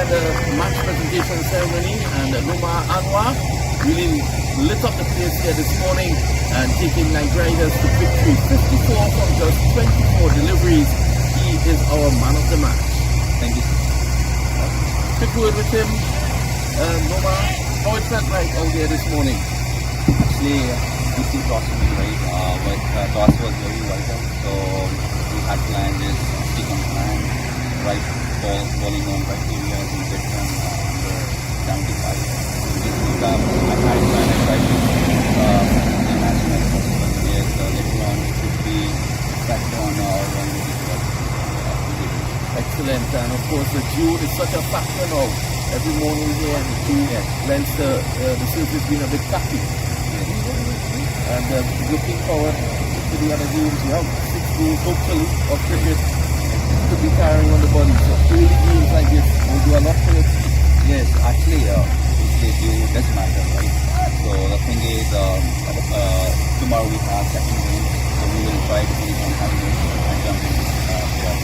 at the match presentation ceremony, and Numa Anwar really lit up the place here this morning and taking Night Riders to victory 54 from just 24 deliveries. He is our man of the match. Thank you. Quick word with him. Numa, how it felt like out there this morning? Actually, this is awesome, right? But toss was very vital, so we had planned this stick on plan, right ball, bowling on right areas and get them under 75. So this is I tried to the match as possible. Yes, later on it should be back on our run with Excellent, and of course the dew is such a factor now. Every morning here, the dew lends the surface being a bit tacky. And looking forward to the other games, we have 6 games hopefully of cricket to be carrying on the body. So early games like this will do a lot for your team. Yes, actually, dew does matter, right? So the thing is, tomorrow we have second game, so we will try to finish on high note and jump into playoff.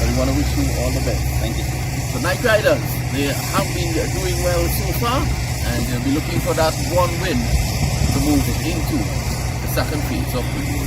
So we want to wish you all the best. Thank you. So Night Riders, they have been doing well so far, and they'll be looking for that one win to move into the second phase of the game.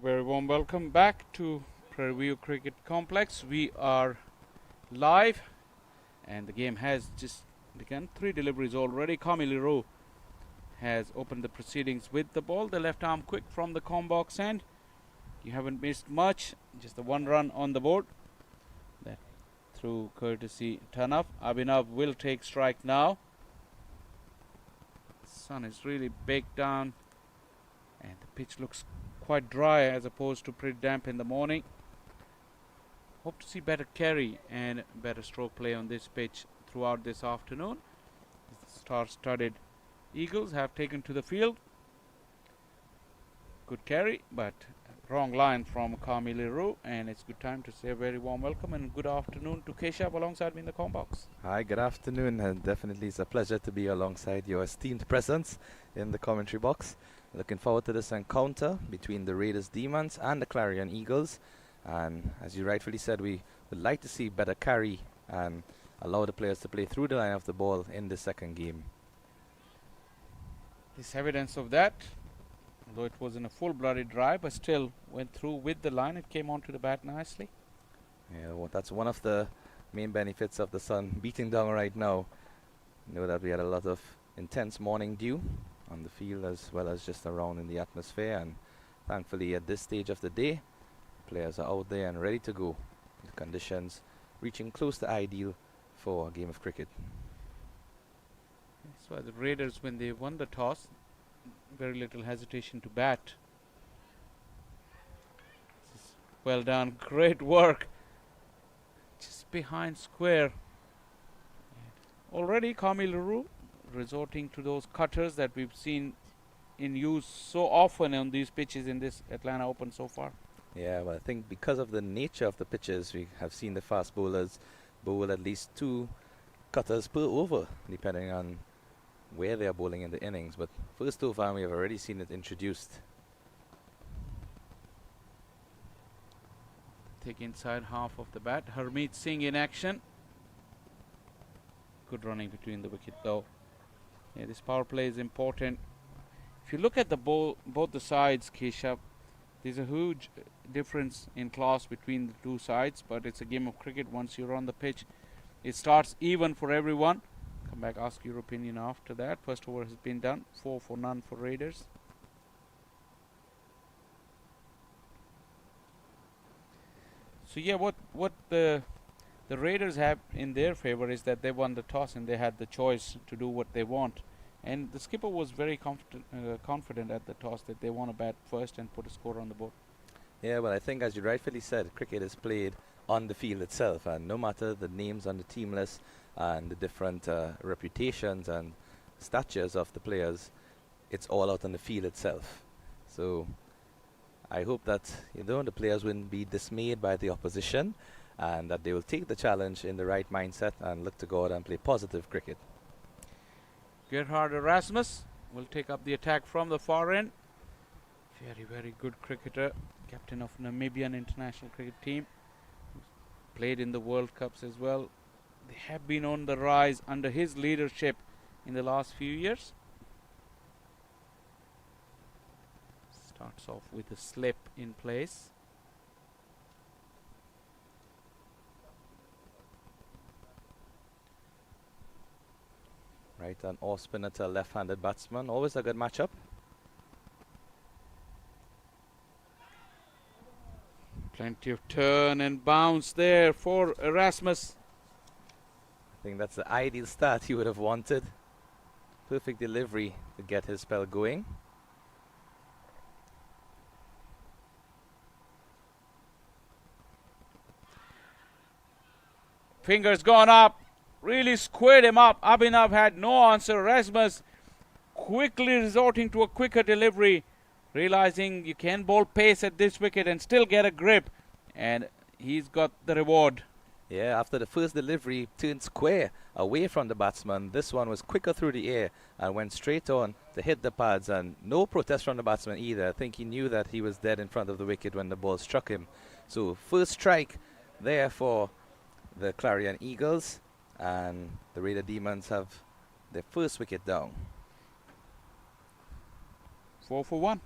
very warm welcome back to Prairie View Cricket Complex. We are live and the game has just begun. 3 deliveries already. Camille has opened the proceedings with the ball. The left arm quick from the com box end. You haven't missed much. Just the 1 run on the board. That through courtesy Tanaf. Abhinav will take strike now. Sun is really baked down and the pitch looks quite dry as opposed to pretty damp in the morning. Hope to see better carry and better stroke play on this pitch throughout this afternoon. The star-studded Eagles have taken to the field. Good carry, but wrong line from Camille, and it's good time to say a very warm welcome and good afternoon to Keshav alongside me in the com box. Hi, good afternoon, and definitely it's a pleasure to be alongside your esteemed presence in the commentary box. Looking forward to this encounter between the Raiders Demons and the Clarion Eagles. And as you rightfully said, we would like to see better carry and allow the players to play through the line of the ball in the second game. There's evidence of that, although it wasn't a full-blooded drive, but still went through with the line. It came onto the bat nicely. Yeah, well, that's one of the main benefits of the sun beating down right now. You know that we had a lot of intense morning dew on the field as well as just around in the atmosphere, and thankfully at this stage of the day, players are out there and ready to go. The conditions reaching close to ideal for a game of cricket. That's why the Raiders, when they won the toss, very little hesitation to bat. This is well done, great work. Just behind square. Already Camille resorting to those cutters that we've seen in use so often on these pitches in this Atlanta Open so far. Yeah, well, I think because of the nature of the pitches, we have seen the fast bowlers bowl at least 2 cutters per over, depending on where they are bowling in the innings. But first over, we have already seen it introduced. Take inside half of the bat. Harmeet Singh in action. Good running between the wicket though. Yeah, this power play is important. If you look at the both the sides, Keshav, there's a huge difference in class between the 2 sides, but it's a game of cricket. Once you're on the pitch, it starts even for everyone. Come back, ask your opinion after that. First over has been done. 4 for none for Raiders. So yeah, what the Raiders have in their favor is that they won the toss and they had the choice to do what they want. And the skipper was very confident at the toss that they want to bat first and put a score on the board. Yeah, well, I think as you rightfully said, cricket is played on the field itself, and no matter the names on the team list and the different reputations and statures of the players, it's all out on the field itself. So I hope that the players wouldn't be dismayed by the opposition and that they will take the challenge in the right mindset and look to go out and play positive cricket. Gerhard Erasmus will take up the attack from the far end. Very, very good cricketer. Captain of Namibian international cricket team. Played in the World Cups as well. They have been on the rise under his leadership in the last few years. Starts off with a slip in place. Right, an off spinner to a left-handed batsman. Always a good matchup. Plenty of turn and bounce there for Erasmus. I think that's the ideal start he would have wanted. Perfect delivery to get his spell going. Fingers gone up. Really squared him up. Abhinav had no answer. Erasmus quickly resorting to a quicker delivery, realizing you can bowl pace at this wicket and still get a grip, and he's got the reward. Yeah, after the first delivery turned square away from the batsman, this one was quicker through the air and went straight on to hit the pads, and no protest from the batsman either. I think he knew that he was dead in front of the wicket when the ball struck him. So first strike there for the Clarion Eagles, and the Raider Demons have their first wicket down. 4 for 1.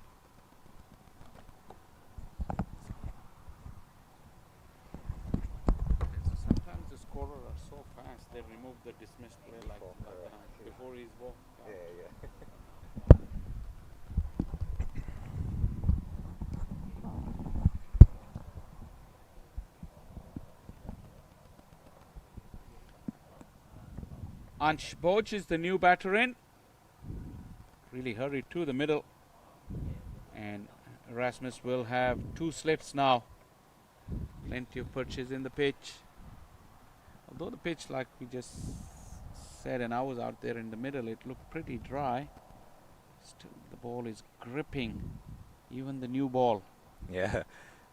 so fast. They removed the dismissed play like before he's walked. Ansh Boj is the new batter in. Really hurried to the middle. And Erasmus will have 2 slips now. Plenty of purchase in the pitch. Although the pitch, like we just said, and I was out there in the middle, it looked pretty dry. Still, the ball is gripping. Even the new ball. Yeah,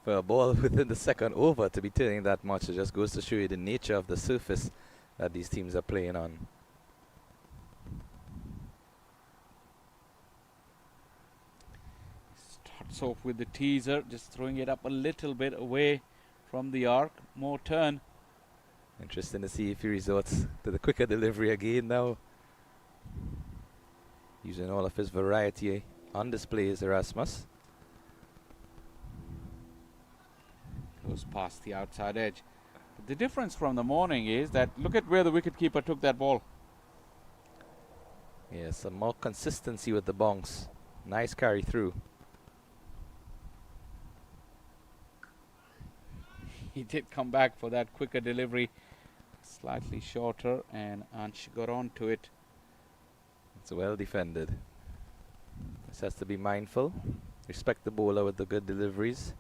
for a ball within the second over to be turning that much, it just goes to show you the nature of the surface that these teams are playing on. Starts off with the teaser, just throwing it up a little bit away from the arc. More turn. Interesting to see if he resorts to the quicker delivery again now. Using all of his variety on display is Erasmus. Goes past the outside edge. But the difference from the morning is that look at where the wicketkeeper took that ball. Yeah, some more consistency with the bonks. Nice carry through. He did come back for that quicker delivery. Slightly shorter, and Ansh got on to it. It's well defended. This has to be mindful. Respect the bowler with the good deliveries.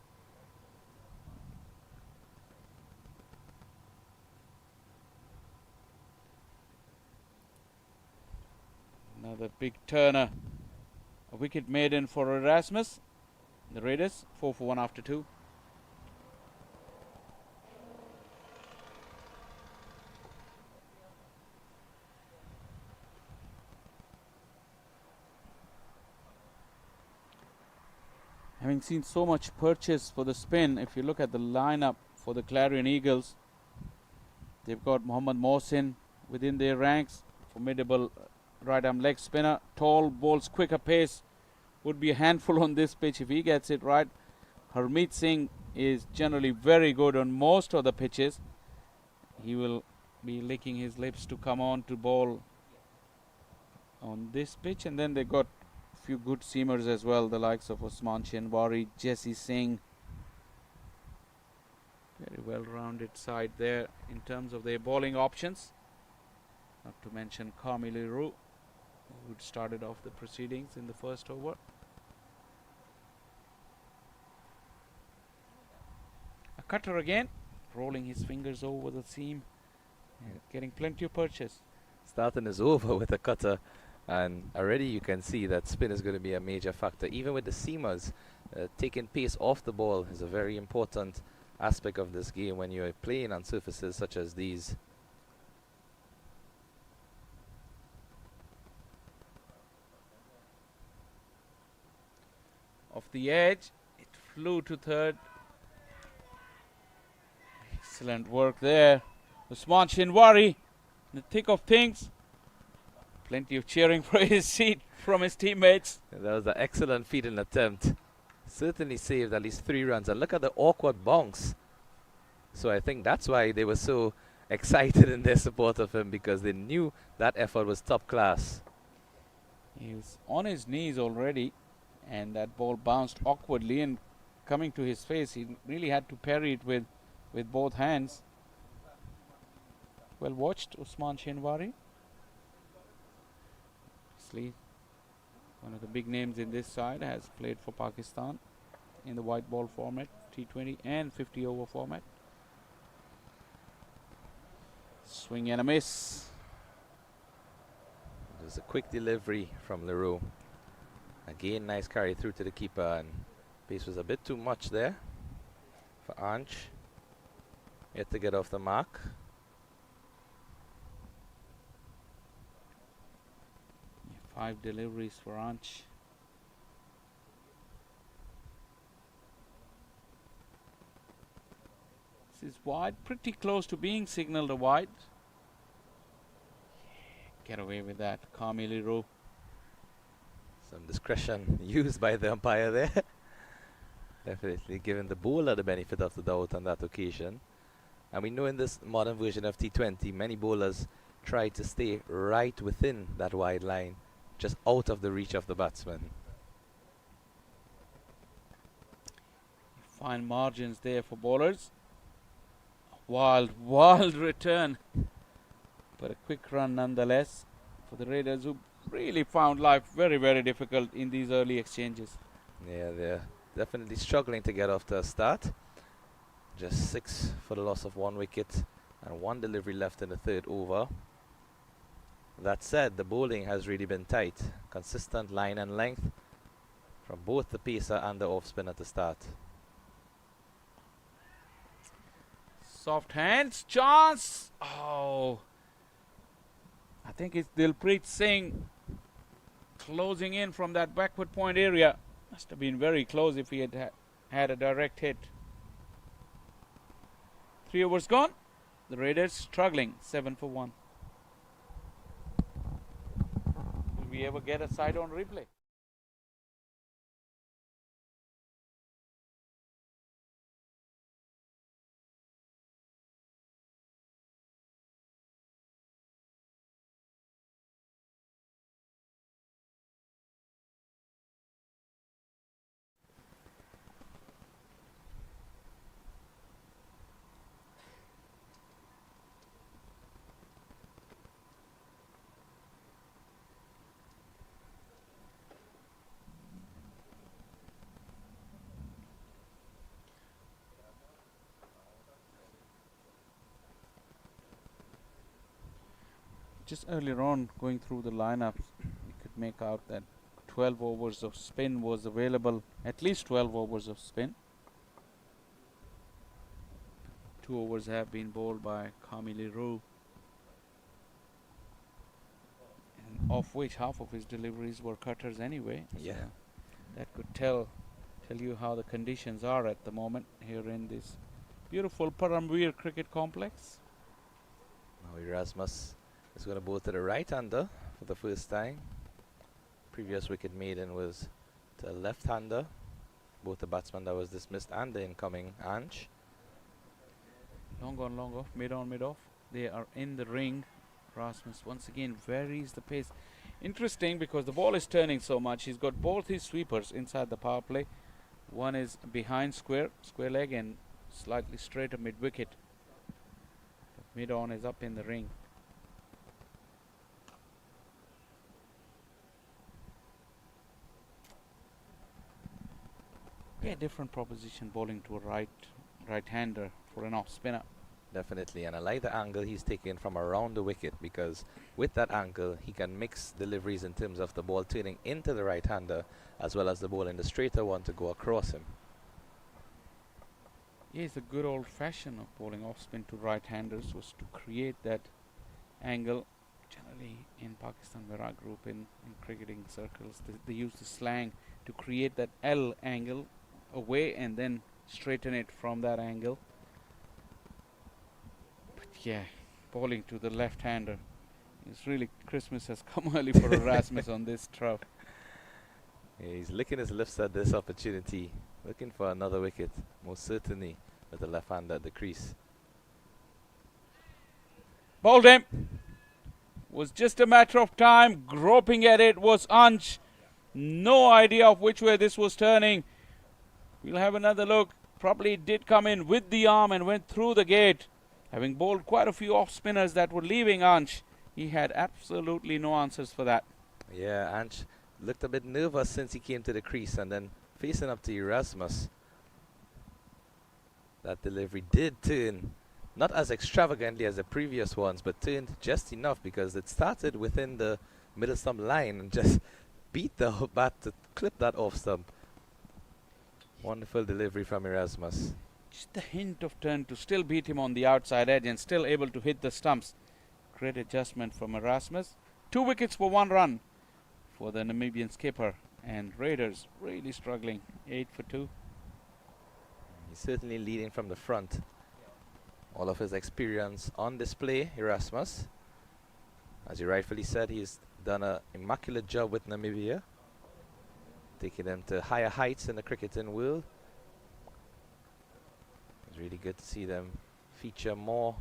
Another big turner. A wicket maiden for Erasmus. The Raiders, 4 for 1 after 2. Having seen so much purchase for the spin, if you look at the lineup for the Clarion Eagles, they've got Mohammad Mohsin within their ranks, formidable right-arm leg spinner, tall, bowls quicker pace, would be a handful on this pitch if he gets it right. Harmeet Singh is generally very good on most of the pitches. He will be licking his lips to come on to bowl on this pitch, and then they got few good seamers as well, the likes of Usman Shinwari, Jesse Singh. Very well-rounded side there in terms of their bowling options. Not to mention Kamili Ru, who started off the proceedings in the first over. A cutter again, rolling his fingers over the seam and getting plenty of purchase. Starting is over with a cutter. And already you can see that spin is going to be a major factor. Even with the seamers, taking pace off the ball is a very important aspect of this game when you're playing on surfaces such as these. Off the edge, it flew to third. Excellent work there. Usman Shinwari in the thick of things. Plenty of cheering for his seat from his teammates. That was an excellent fielding attempt. Certainly saved at least 3 runs. And look at the awkward bounce. So I think that's why they were so excited in their support of him, because they knew that effort was top class. He was on his knees already, and that ball bounced awkwardly, and coming to his face, he really had to parry it with both hands. Well watched, Usman Shinwari. One of the big names in this side, has played for Pakistan in the white ball format, T20 and 50 over format. Swing and a miss. There's a quick delivery from Leroux. Again, nice carry through to the keeper, and pace was a bit too much there for Ansh. Yet to get off the mark. Yeah, 5 deliveries for Ansh. This is wide, pretty close to being signalled a wide. Get away with that, Kamili Ru. Some discretion used by the umpire there. Definitely giving the bowler the benefit of the doubt on that occasion. And we know in this modern version of T20, many bowlers try to stay right within that wide line, just out of the reach of the batsman. Fine margins there for bowlers. Wild return. But a quick run nonetheless for the Raiders, who really found life very, very difficult in these early exchanges. Yeah, they're definitely struggling to get off to a start. Just 6 for the loss of 1 wicket and 1 delivery left in the 3rd over. That said, the bowling has really been tight. Consistent line and length from both the pacer and the off spin at the start. Soft hands, chance. Oh, I think it's Dilpreet Singh closing in from that backward point area. Must have been very close if he had had a direct hit. 3 overs gone. The Raiders struggling, 7 for 1. Will we ever get a side on replay? Just earlier on, going through the lineups, you could make out that 12 overs of spin was available, at least 12 overs of spin. 2 overs have been bowled by Kamili Roo, and of which half of his deliveries were cutters anyway. Yeah. So that could tell you how the conditions are at the moment here in this beautiful Paramveer cricket complex. Now Erasmus is going to bowl to the right-hander for the first time. Previous wicket maiden was to a left-hander. Both the batsman that was dismissed and the incoming Ange. Long on, long off, mid on, mid off. They are in the ring. Rasmus once again varies the pace. Interesting, because the ball is turning so much. He's got both his sweepers inside the power play. One is behind square leg, and slightly straighter mid wicket. Mid on is up in the ring. Yeah, different proposition bowling to a right-hander for an off spinner. Definitely, and I like the angle he's taking from around the wicket, because with that angle he can mix deliveries in terms of the ball turning into the right-hander as well as the ball in the straighter one to go across him. Yeah, it's a good old fashion of bowling off spin to right-handers, was to create that angle. Generally in Pakistan, where I grew up in cricketing circles, they use the slang to create that L angle away and then straighten it from that angle. But yeah, bowling to the left-hander, it's really, Christmas has come early for Erasmus on this trough. Yeah, he's licking his lips at this opportunity, looking for another wicket, most certainly with the left-hander at the crease. Bowled him. Was just a matter of time. Groping at it was Ansh. No idea of which way this was turning. We'll have another look. Probably did come in with the arm and went through the gate. Having bowled quite a few off spinners that were leaving Ansh, he had absolutely no answers for that. Yeah, Ange looked a bit nervous since he came to the crease, and then facing up to Erasmus. That delivery did turn, not as extravagantly as the previous ones, but turned just enough, because it started within the middle stump line and just beat the bat to clip that off stump. Wonderful delivery from Erasmus. Just a hint of turn to still beat him on the outside edge and still able to hit the stumps. Great adjustment from Erasmus. 2 wickets for 1 run for the Namibian skipper, and Raiders really struggling. 8 for 2. He's certainly leading from the front. All of his experience on display, Erasmus. As you rightfully said, he's done an immaculate job with Namibia, taking them to higher heights in the cricketing world. It's really good to see them feature more.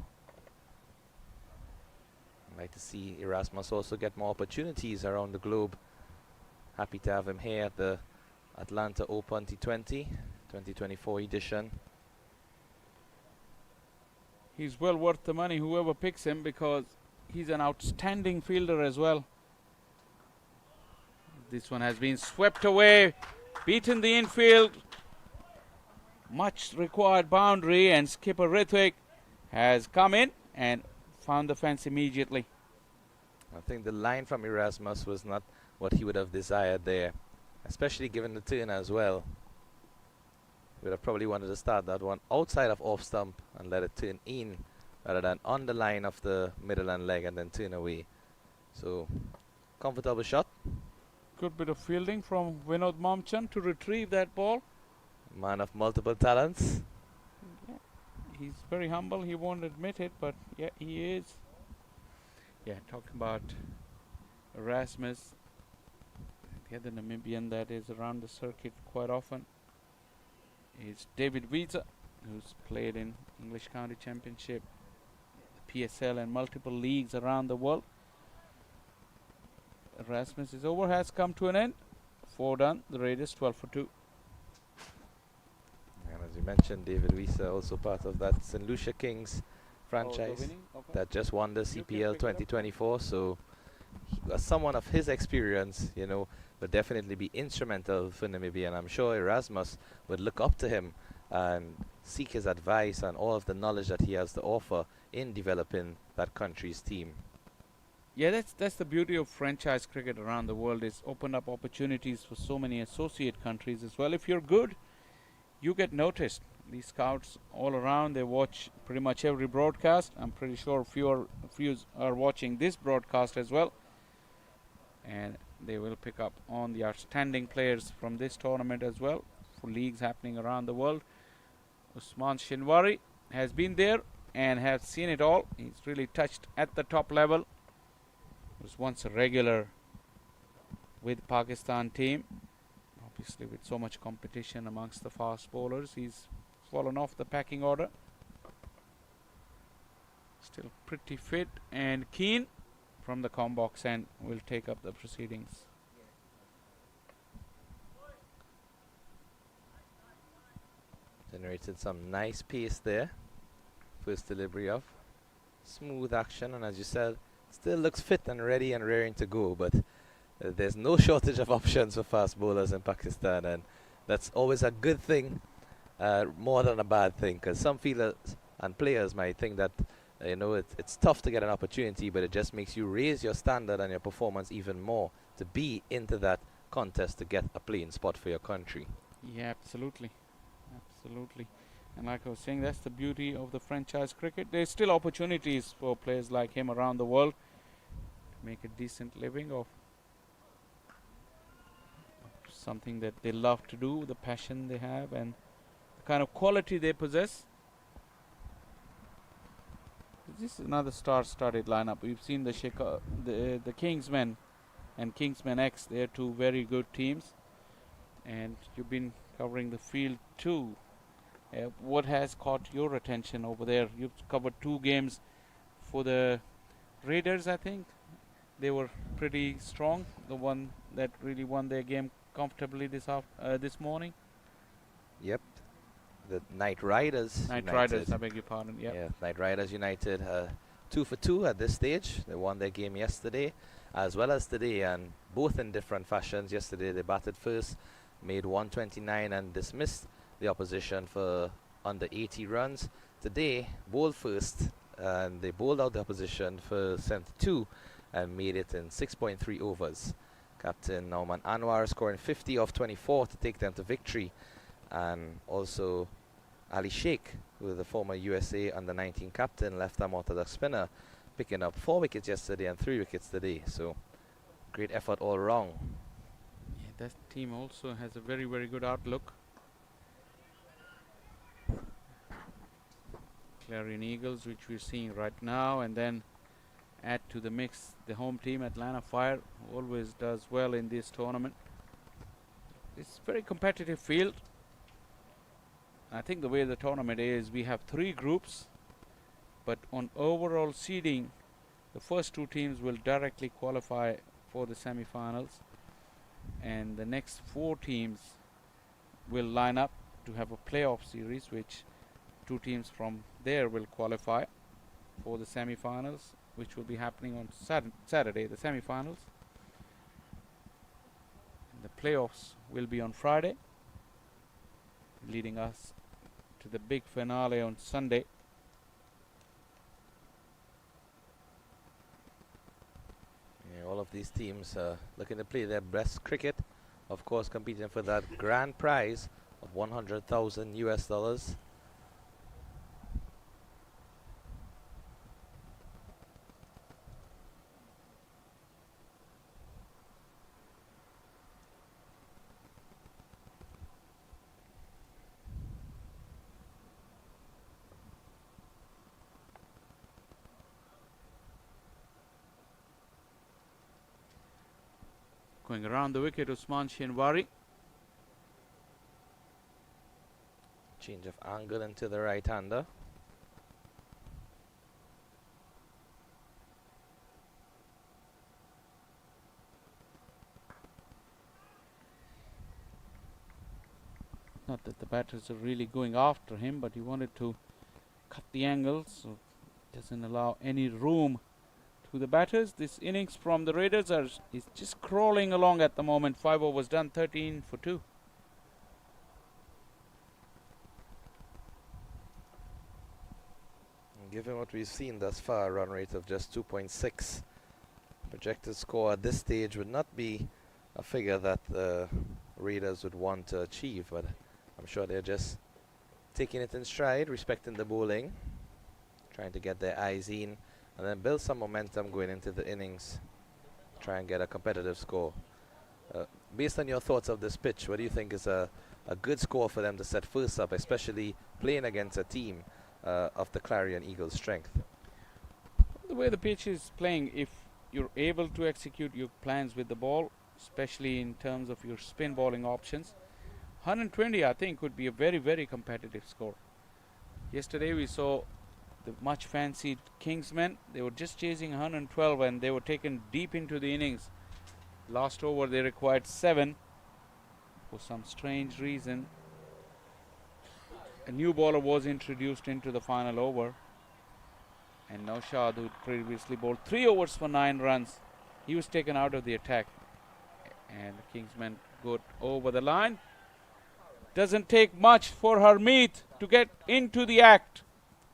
I'd like to see Erasmus also get more opportunities around the globe. Happy to have him here at the Atlanta Open T20 2024 edition. He's well worth the money, whoever picks him, because he's an outstanding fielder as well. This one has been swept away, beaten the infield. Much required boundary, and skipper Rithwik has come in and found the fence immediately. I think the line from Erasmus was not what he would have desired there, especially given the turn as well. He would have probably wanted to start that one outside of off stump and let it turn in rather than on the line of the middle and leg and then turn away. So, comfortable shot. Good bit of fielding from Vinod Momchan to retrieve that ball. Man of multiple talents. Yeah, he's very humble. He won't admit it, but yeah, he is. Yeah, talking about Erasmus, the other Namibian that is around the circuit quite often is David Wiese, who's played in English County Championship, PSL, and multiple leagues around the world. Erasmus' over has come to an end. 4 done. The rate is 12 for 2. And as you mentioned, David Wiese also part of that St. Lucia Kings franchise that just won the CPL 2024. So, someone of his experience, you know, would definitely be instrumental for Namibia. And I'm sure Erasmus would look up to him and seek his advice and all of the knowledge that he has to offer in developing that country's team. Yeah, that's the beauty of franchise cricket around the world. It's opened up opportunities for so many associate countries as well. If you're good, you get noticed. These scouts all around, they watch pretty much every broadcast. I'm pretty sure a few are watching this broadcast as well. And they will pick up on the outstanding players from this tournament as well, for leagues happening around the world. Usman Shinwari has been there and has seen it all. He's really touched at the top level. Was once a regular with Pakistan team. Obviously, with so much competition amongst the fast bowlers, he's fallen off the packing order. Still pretty fit and keen from the com box, and will take up the proceedings. Generated some nice pace there. First delivery of smooth action, and as you said, still looks fit and ready and raring to go, but there's no shortage of options for fast bowlers in Pakistan, and that's always a good thing, more than a bad thing, because some fielders and players might think that you know, it's tough to get an opportunity, but it just makes you raise your standard and your performance even more to be into that contest to get a playing spot for your country. Yeah, absolutely. Absolutely. And like I was saying, that's the beauty of the franchise cricket. There's still opportunities for players like him around the world to make a decent living of something that they love to do, the passion they have, and the kind of quality they possess. This is another star-studded lineup. We've seen the Kingsmen and Kingsmen X. They're two very good teams, and you've been covering the field too. What has caught your attention over there? You've covered 2 games for the Raiders, I think. They were pretty strong. The one that really won their game comfortably this morning. Yep. The Knight Riders. Knight Riders, I beg your pardon. Yep. Yeah, Knight Riders United 2 for 2 at this stage. They won their game yesterday as well as today, and both in different fashions. Yesterday they batted first, made 129 and dismissed the opposition for under 80 runs. Today, bowled first, and they bowled out the opposition for 72 and made it in 6.3 overs. Captain Nauman Anwar scoring 50 off 24 to take them to victory, and also Ali Sheikh, who is the former USA under-19 captain, left-arm orthodox spinner, picking up 4 wickets yesterday and 3 wickets today. So, great effort all round. Yeah, that team also has a very, very good outlook. Clarion Eagles, which we're seeing right now, and then add to the mix the home team Atlanta Fire, who always does well in this tournament. It's a very competitive field. I think the way the tournament is, we have 3 groups, but on overall seeding, the first two teams will directly qualify for the semi-finals, and the next four teams will line up to have a playoff series, which two teams from there will qualify for the semi-finals, which will be happening on Saturday, the semi-finals. The playoffs will be on Friday, leading us to the big finale on Sunday. Yeah, all of these teams looking to play their best cricket, of course competing for that grand prize of 100,000 US dollars. Going around the wicket, Usman Shinwari. Change of angle into the right-hander. Not that the batters are really going after him, but he wanted to cut the angle so it doesn't allow any room to the batters. This innings from the Raiders is just crawling along at the moment. 5 overs done, 13 for 2. Given what we've seen thus far, a run rate of just 2.6, projected score at this stage would not be a figure that the Raiders would want to achieve, but I'm sure they're just taking it in stride, respecting the bowling, trying to get their eyes in, and then build some momentum going into the innings, try and get a competitive score. Based on your thoughts of this pitch, what do you think is a good score for them to set first up, especially playing against a team of the Clarion Eagles' strength? The way the pitch is playing, if you're able to execute your plans with the ball, especially in terms of your spin bowling options, 120 I think would be a very, very competitive score. Yesterday we saw the much fancied Kingsmen. They were just chasing 112 and they were taken deep into the innings. Last over they required 7. For some strange reason, a new bowler was introduced into the final over, and Naushad, who previously bowled 3 overs for 9 runs, he was taken out of the attack, and the Kingsmen got over the line. Doesn't take much for Harmeet to get into the act.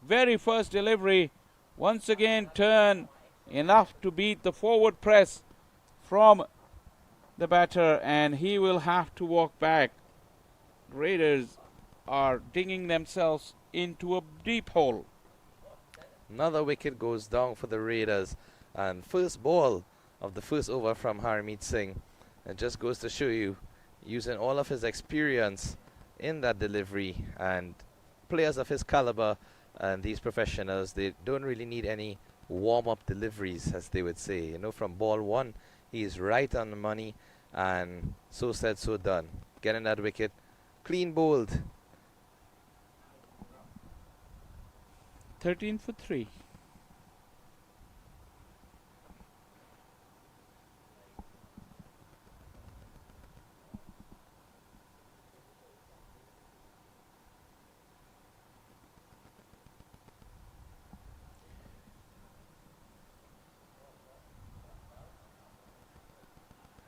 Very first delivery, once again turn enough to beat the forward press from the batter, and he will have to walk back. Raiders are digging themselves into a deep hole. Another wicket goes down for the Raiders, and first ball of the first over from Harmeet Singh. It just goes to show you, using all of his experience in that delivery, and players of his caliber and these professionals, they don't really need any warm-up deliveries, as they would say. You know, from ball 1, he is right on the money, and so said, so done. Getting that wicket, clean bowled. 13 for 3.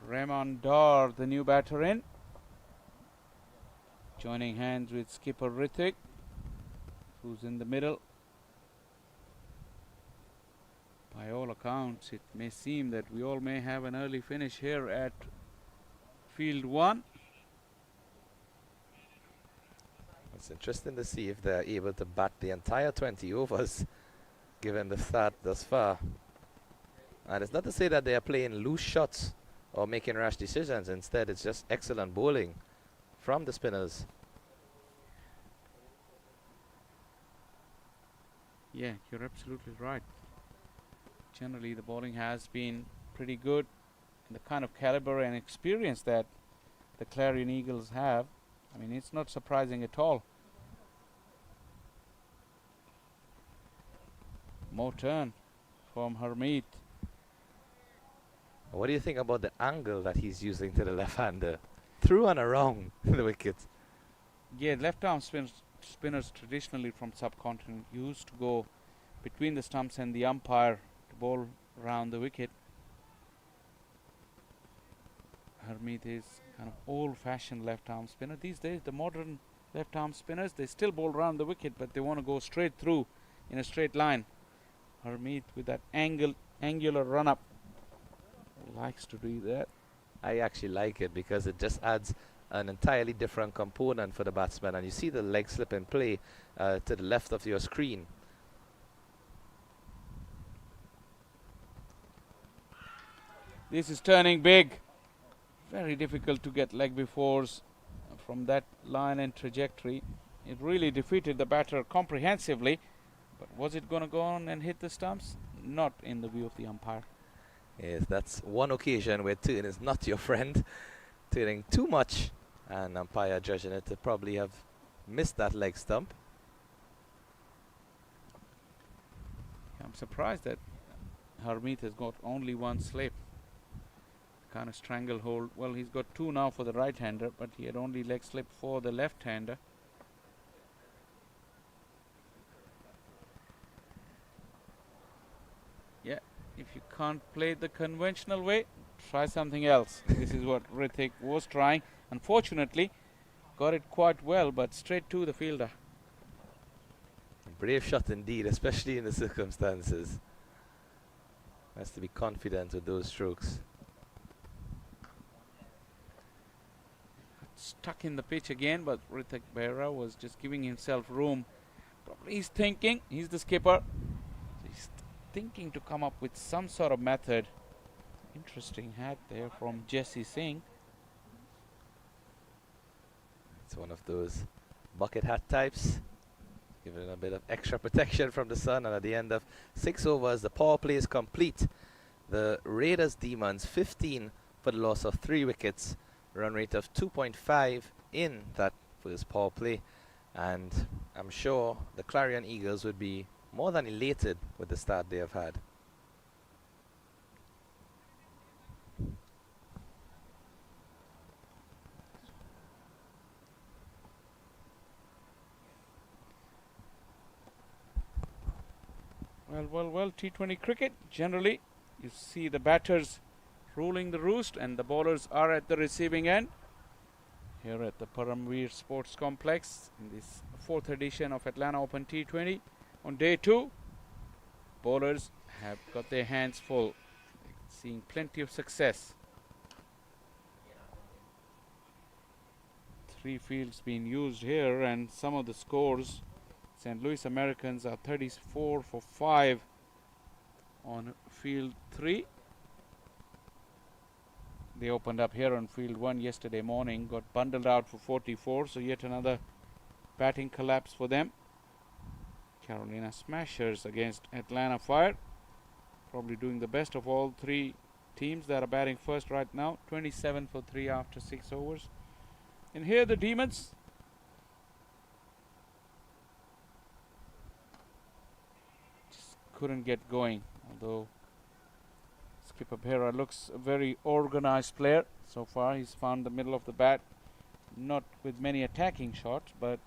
Rahman Dar, the new batter in, joining hands with skipper Ritik, who's in the middle. By all accounts, it may seem that we all may have an early finish here at field 1. It's interesting to see if they're able to bat the entire 20 overs, given the start thus far. And it's not to say that they are playing loose shots or making rash decisions. Instead, it's just excellent bowling from the spinners. Yeah, you're absolutely right. Generally, the bowling has been pretty good, and the kind of caliber and experience that the Clarion Eagles have, I mean, it's not surprising at all. More turn from Hermit. What do you think about the angle that he's using to the left-hander? Through and around the wicket. Yeah, left arm spinners traditionally from subcontinent used to go between the stumps and the umpire to bowl round the wicket. Hermit is kind of old-fashioned left-arm spinner. These days, the modern left-arm spinners, they still bowl round the wicket, but they want to go straight through in a straight line. Hermit with that angular run-up likes to do that. I actually like it because it just adds an entirely different component for the batsman, and you see the leg slip in play to the left of your screen. This is turning big. Very difficult to get leg befores from that line and trajectory. It really defeated the batter comprehensively, but was it going to go on and hit the stumps? Not in the view of the umpire. Yes, that's one occasion where turn is not your friend. Turning too much, and umpire judging it to probably have missed that leg stump. I'm surprised that Hermit has got only one slip. Kind of stranglehold. Well, he's got two now for the right-hander, but he had only leg slip for the left-hander. Yeah, if you can't play the conventional way, try something else. This is what Hrithik was trying. Unfortunately, got it quite well, but straight to the fielder. Brave shot indeed, especially in the circumstances. Has to be confident with those strokes. Stuck in the pitch again, but Hrithik Behra was just giving himself room. Probably he's thinking, he's the skipper. He's thinking to come up with some sort of method. Interesting hat there from Jesse Singh. It's one of those bucket hat types, giving a bit of extra protection from the sun. And at the end of 6 overs, the power play is complete. The Raiders Demons 15 for the loss of 3 wickets. Run rate of 2.5 in that first power play, and I'm sure the Clarion Eagles would be more than elated with the start they have had. Well, T20 cricket, generally, you see the batters ruling the roost and the bowlers are at the receiving end. Here at the Paramveer Sports Complex in this 4th edition of Atlanta Open T20. On day 2, bowlers have got their hands full, seeing plenty of success. 3 fields being used here, and some of the scores. St. Louis Americans are 34 for 5 on field 3. They opened up here on field 1 yesterday morning, got bundled out for 44, so yet another batting collapse for them. Carolina Smashers against Atlanta Fire, probably doing the best of all 3 teams that are batting first right now, 27 for 3 after 6 overs. And here the Demons, just couldn't get going, although Skipper Behra looks a very organized player. So far he's found the middle of the bat, not with many attacking shots, but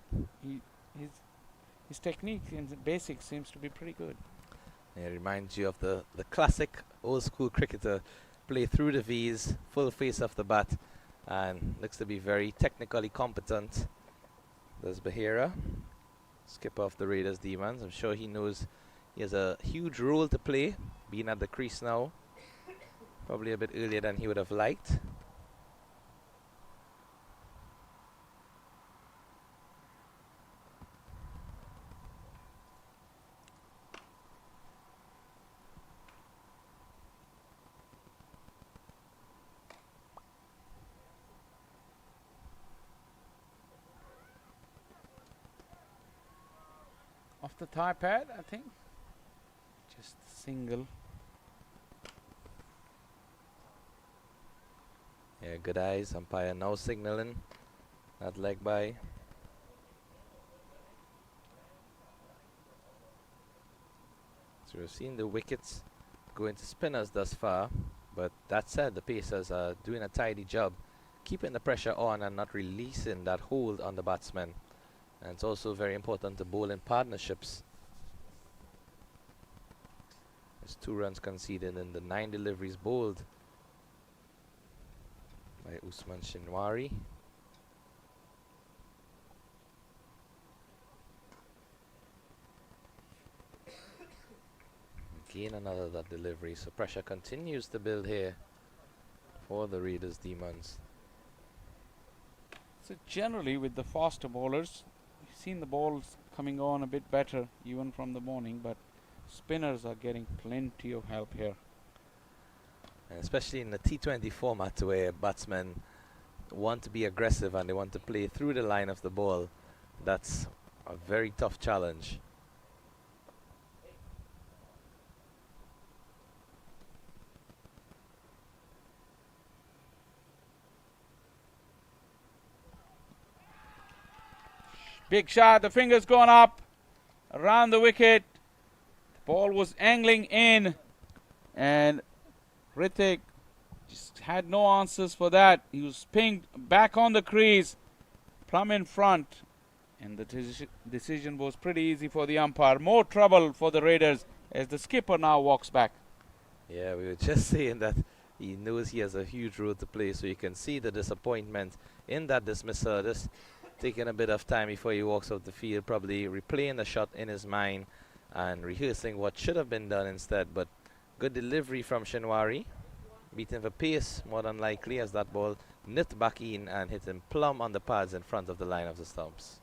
his technique and basics seems to be pretty good. It reminds you of the classic old school cricketer, play through the V's, full face of the bat, and looks to be very technically competent. There's Behra, skipper of the Raiders Demons. I'm sure he knows he has a huge role to play, being at the crease now. Probably a bit earlier than he would have liked. Off the thigh pad, I think. Just single. Yeah, good eyes. Umpire now signaling that leg by. So we've seen the wickets go into spinners thus far, but that said, the Pacers are doing a tidy job keeping the pressure on and not releasing that hold on the batsmen. And it's also very important to bowl in partnerships. There's 2 runs conceded in the 9 deliveries bowled by Usman Shinwari. Again another that delivery, so pressure continues to build here for the Raiders Demons. So generally with the faster bowlers, you've seen the balls coming on a bit better even from the morning, but spinners are getting plenty of help here. And especially in the T20 format where batsmen want to be aggressive and they want to play through the line of the ball, that's a very tough challenge. Big shot, the fingers gone up around the wicket. The ball was angling in and Hrithik just had no answers for that. He was pinged back on the crease, plumb in front, and the decision was pretty easy for the umpire. More trouble for the Raiders as the skipper now walks back. Yeah, we were just saying that he knows he has a huge role to play, so you can see the disappointment in that dismissal. Just taking a bit of time before he walks off the field, probably replaying the shot in his mind and rehearsing what should have been done instead. But good delivery from Shinwari, beating for pace more than likely as that ball nipped back in and hit him plumb on the pads in front of the line of the stumps.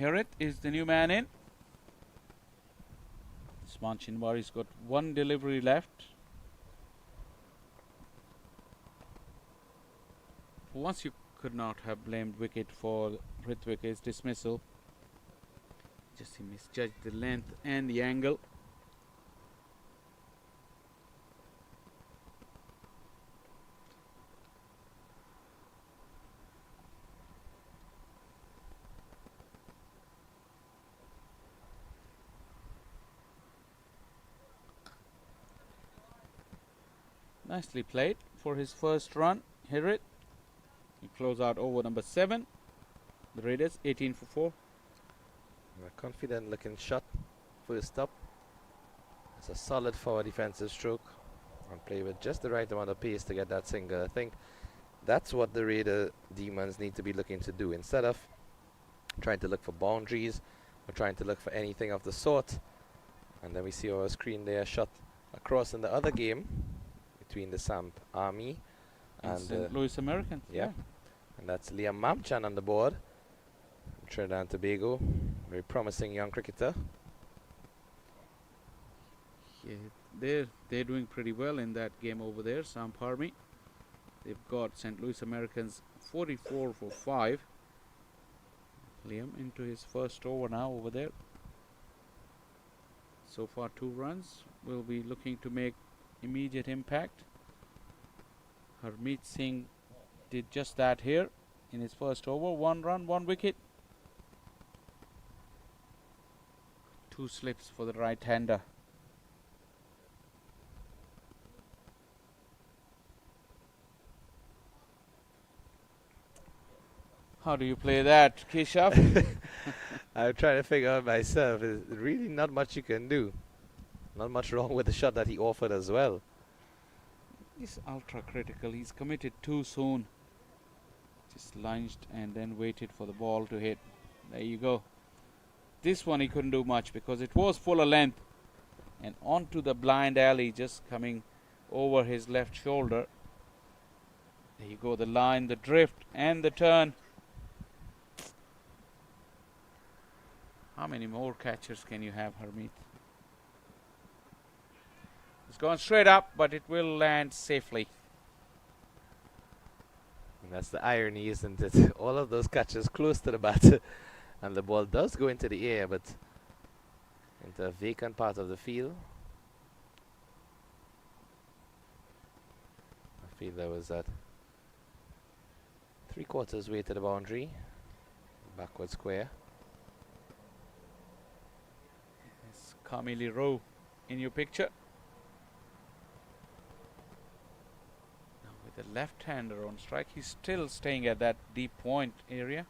Harrit is the new man in. Usman Shinwari's got 1 delivery left. Once you could not have blamed wicket for Hrithik's dismissal. Just he misjudged the length and the angle. Nicely played for his first run, Harrit. He close out over number 7. The Raiders 18 for 4. A confident looking shot, first up. It's a solid forward defensive stroke and play with just the right amount of pace to get that single. I think that's what the Raider Demons need to be looking to do. Instead of trying to look for boundaries or trying to look for anything of the sort. And then we see our screen there, shot across in the other game between the Samp Army and St. Louis Americans. Yeah. And that's Liam Mamchan on the board. Trinidad and Tobago. Very promising young cricketer. Yeah, they're doing pretty well in that game over there, Samp Army. They've got St. Louis Americans 44 for 5. Liam into his first over now over there. So far 2 runs. Will be looking to make immediate impact. Harmeet Singh did just that here in his first over. 1 run, 1 wicket. 2 slips for the right-hander. How do you play that, Keshav? I'm trying to figure out myself. There's really not much you can do. Not much wrong with the shot that he offered as well. He's ultra critical. He's committed too soon. Just lunged and then waited for the ball to hit. There you go. This one he couldn't do much because it was full of length and onto the blind alley, just coming over his left shoulder. There you go, the line, the drift and the turn. How many more catchers can you have, Harmeet? It's gone straight up, but it will land safely. And that's the irony, isn't it? All of those catches close to the bat, and the ball does go into the air, but into a vacant part of the field. I feel there was that 3/4 way to the boundary, backward square. It's Camille Rowe in your picture. Now with the left-hander on strike, he's still staying at that deep point area.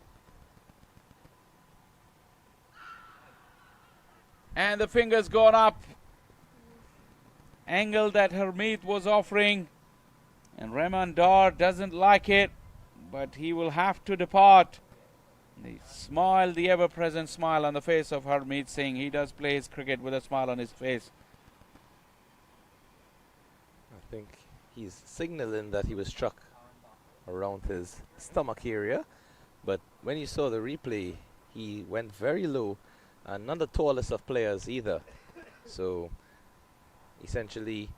And the finger's gone up. Angle that Harmeet was offering. And Raymond Dar doesn't like it, but he will have to depart. The smile, the ever-present smile on the face of Harmeet Singh. He does play his cricket with a smile on his face. I think he's signaling that he was struck around his stomach area, but when you saw the replay, he went very low, and not the tallest of players either. So essentially,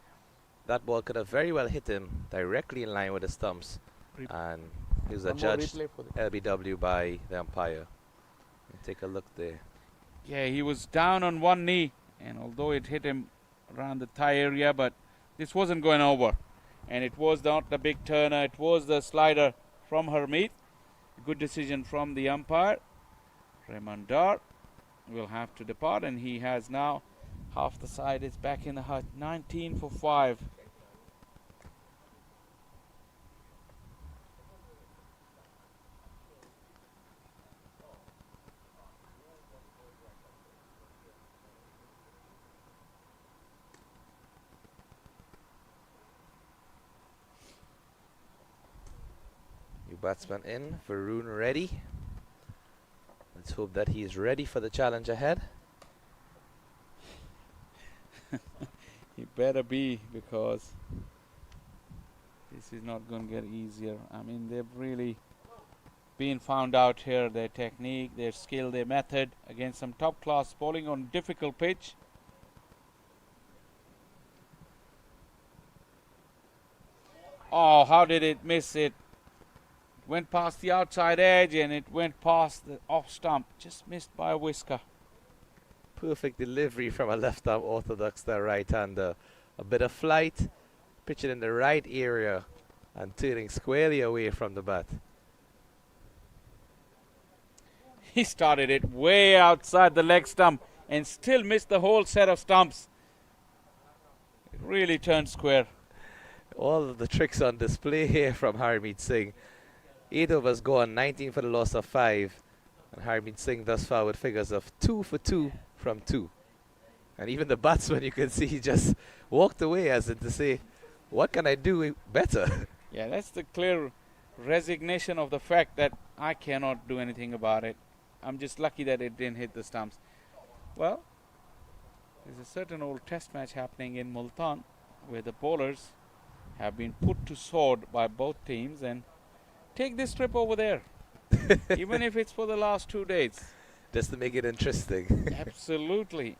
that ball could have very well hit him directly in line with the stumps, and he was adjudged LBW by the umpire. Take a look there. Yeah, he was down on one knee, and although it hit him around the thigh area, but this wasn't going over. And it was not the big turner, it was the slider from Harmeet. Good decision from the umpire. Raymond Dar will have to depart, and he has now half the side is back in the hut. 19 for 5. New batsman in, Varun ready. Let's hope that he is ready for the challenge ahead. He better be, because this is not going to get easier. I mean, they've really been found out here, their technique, their skill, their method against some top class bowling on difficult pitch. Oh, how did it miss it? Went past the outside edge and it went past the off stump. Just missed by a whisker. Perfect delivery from a left-arm orthodox to a right-hander. A bit of flight, pitch it in the right area, and turning squarely away from the bat. He started it way outside the leg stump and still missed the whole set of stumps. It really turned square. All of the tricks on display here from Harmeet Singh. 8 overs gone, 19 for the loss of 5. And Harmeet Singh thus far with figures of 2 for 2 from 2. And even the batsman, you can see, he just walked away as in to say, what can I do better? Yeah, that's the clear resignation of the fact that I cannot do anything about it. I'm just lucky that it didn't hit the stumps. Well, there's a certain old test match happening in Multan where the bowlers have been put to sword by both teams, and take this trip over there, even if it's for the last 2 days. Just to make it interesting. Absolutely.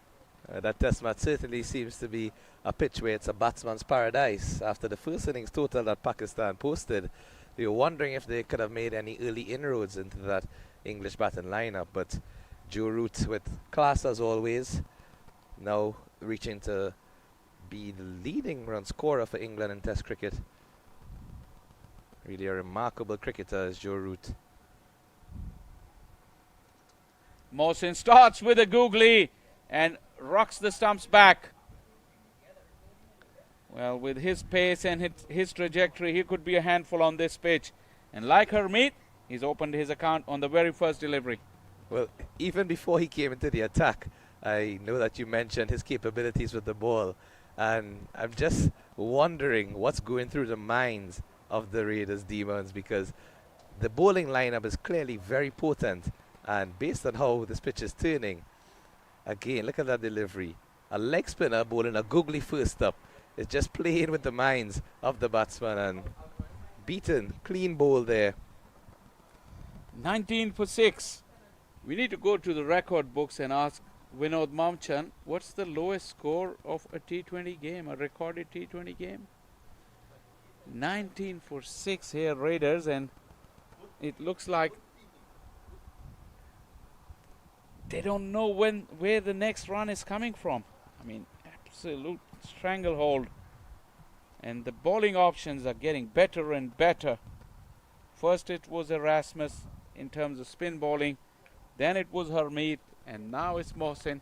That test match certainly seems to be a pitch where it's a batsman's paradise. After the first innings total that Pakistan posted, we were wondering if they could have made any early inroads into that English batting lineup, but Joe Root, with class as always, now reaching to be the leading run scorer for England in Test cricket. Really a remarkable cricketer is Joe Root. Mohsin starts with a googly and rocks the stumps back. Well, with his pace and his trajectory, he could be a handful on this pitch. And like Harmeet, he's opened his account on the very first delivery. Well, even before he came into the attack, I know that you mentioned his capabilities with the ball, and I'm just wondering what's going through the minds of the Raiders demons, because the bowling lineup is clearly very potent, and based on how this pitch is turning, again, look at that delivery. A leg spinner bowling a googly first up, is just playing with the minds of the batsman and beaten. Clean bowl there. 19 for 6. We need to go to the record books and ask Vinod Mamchan, what's the lowest score of a T20 game, a recorded T20 game? 19 for 6 here, Raiders, and it looks like they don't know where the next run is coming from. I mean, absolute stranglehold. And the bowling options are getting better and better. First it was Erasmus in terms of spin bowling, then it was Harmeet, and now it's Mohsin.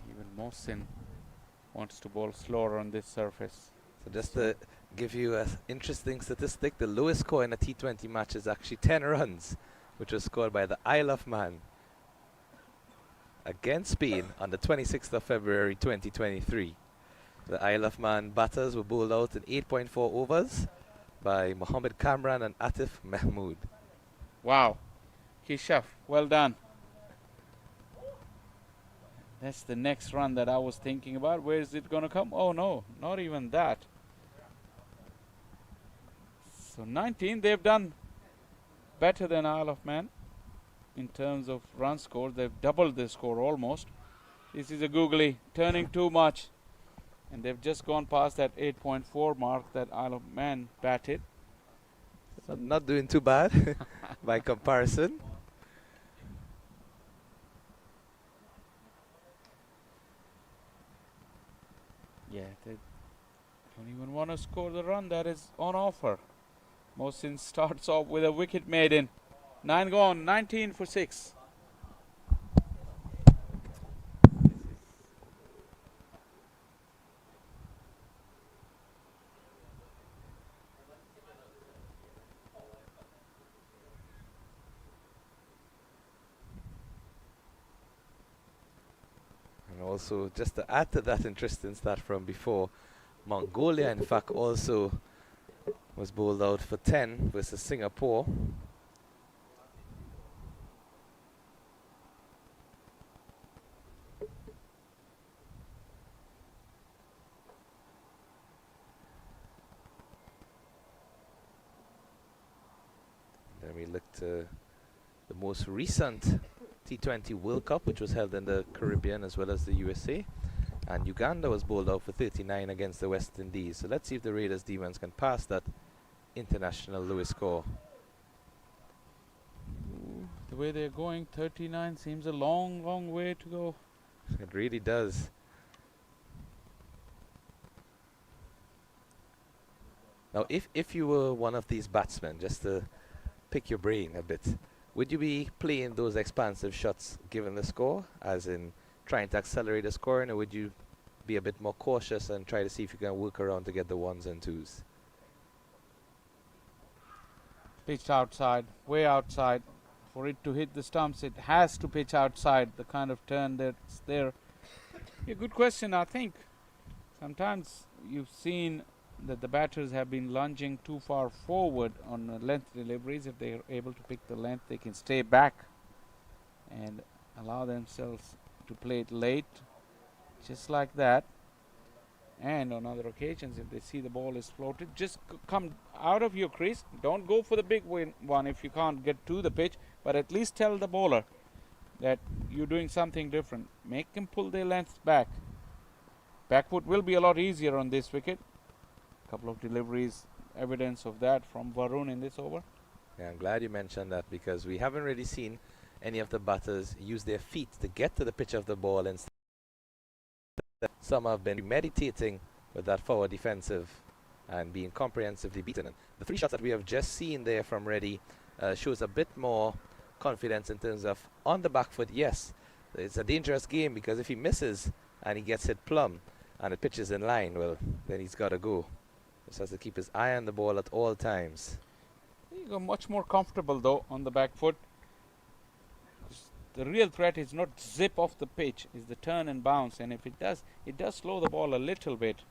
Even Mohsin wants to bowl slower on this surface. So just to give you an interesting statistic, the lowest score in a T20 match is actually 10 runs, which was scored by the Isle of Man against Spain on the 26th of February 2023. The Isle of Man batters were bowled out in 8.4 overs by Mohammed Kamran and Atif Mahmood. Wow. Kishaf, well done. That's the next run that I was thinking about. Where is it going to come? Oh no, not even that. So 19, they've done better than Isle of Man in terms of run score. They've doubled the score almost. This is a googly, turning too much. And they've just gone past that 8.4 mark that Isle of Man batted. So not doing too bad by comparison. Yeah, they don't even want to score the run that is on offer. Mohsin starts off with a wicket maiden. 9 gone, 19 for 6. And also, just to add to that interesting stat from before, Mongolia, in fact, also was bowled out for 10 versus Singapore. Then we look to the most recent T20 World Cup, which was held in the Caribbean as well as the USA. And Uganda was bowled out for 39 against the West Indies. So let's see if the Raiders demons can pass that international lowest score. The way they're going, 39 seems a long, long way to go. It really does. Now, if you were one of these batsmen, just to pick your brain a bit, would you be playing those expansive shots given the score, as in trying to accelerate the scoring, or would you be a bit more cautious and try to see if you can work around to get the ones and twos? Pitched outside, way outside. For it to hit the stumps, it has to pitch outside, the kind of turn that's there. A good question, I think. Sometimes you've seen that the batters have been lunging too far forward on length deliveries. If they are able to pick the length, they can stay back and allow themselves to play it late, just like that. And on other occasions, if they see the ball is floated, just come out of your crease. Don't go for the big one if you can't get to the pitch, but at least tell the bowler that you're doing something different. Make them pull their lengths back. Back foot will be a lot easier on this wicket. Couple of deliveries, evidence of that from Varun in this over. Yeah, I'm glad you mentioned that, because we haven't really seen any of the batters use their feet to get to the pitch of the ball. Instead, some have been meditating with that forward defensive and being comprehensively beaten. And the 3 shots that we have just seen there from Reddy shows a bit more confidence in terms of on the back foot. Yes, it's a dangerous game, because if he misses and he gets hit plumb and the pitch is in line, well, then he's got to go. Just has to keep his eye on the ball at all times. You go much more comfortable though on the back foot. The real threat is not zip off the pitch, is the turn and bounce, and if it does slow the ball a little bit.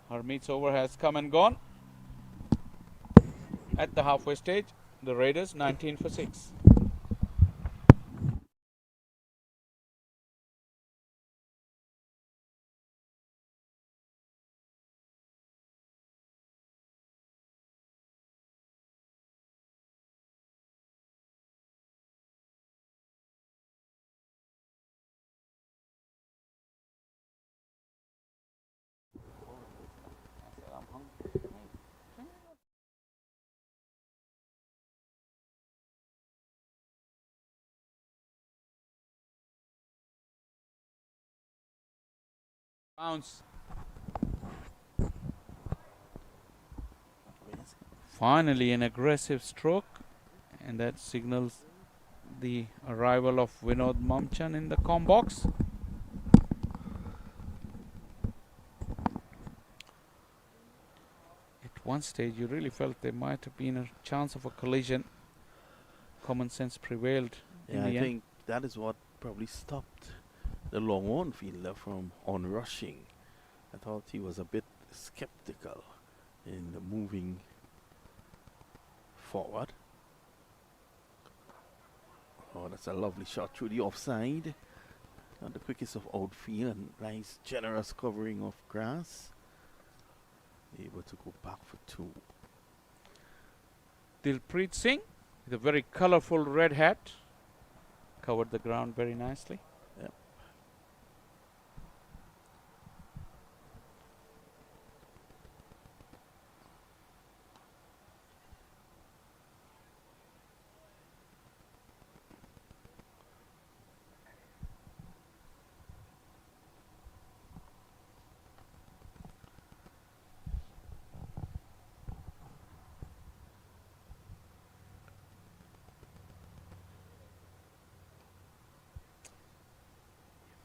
Harmeet's over has come and gone. At the halfway stage, the Raiders 19 for 6. Bounce. Finally an aggressive stroke, and that signals the arrival of Vinod Mamchan in the com box. At one stage you really felt there might have been a chance of a collision. Common sense prevailed in Yeah, the I end. think that is what probably stopped the long on fielder from on rushing. I thought he was a bit skeptical in the moving forward. Oh, that's a lovely shot through the offside. Not the quickest of outfield, and nice generous covering of grass. Able to go back for 2. Dilpreet Singh with a very colourful red hat covered the ground very nicely. Yep.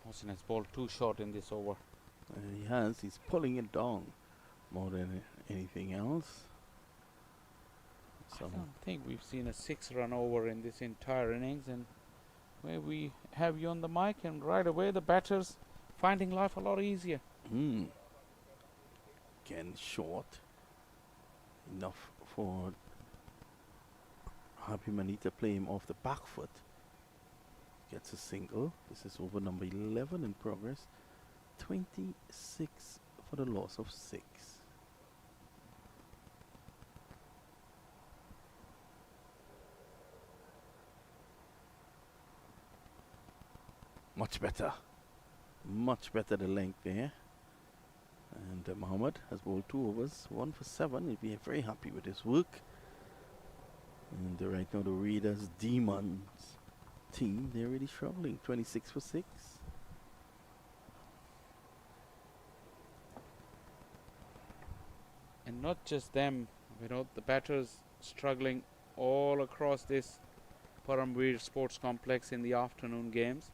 Mohsin has bowled too short in this over. He has. He's pulling it down more than anything else. I don't think we've seen a 6-run over in this entire innings, and where we have you on the mic, and right away the batters finding life a lot easier. Again, short. Enough for Happy Mani to play him off the back foot. Gets a single. This is over number 11 in progress. 26 for the loss of 6. Much better. Much better the length there. And Mohammed has bowled 2 overs, 1 for 7. He'll be very happy with his work. And right now the Raiders Demons team, they're really struggling. 26 for 6. And not just them, the batters struggling all across this Paramveer Sports Complex in the afternoon games.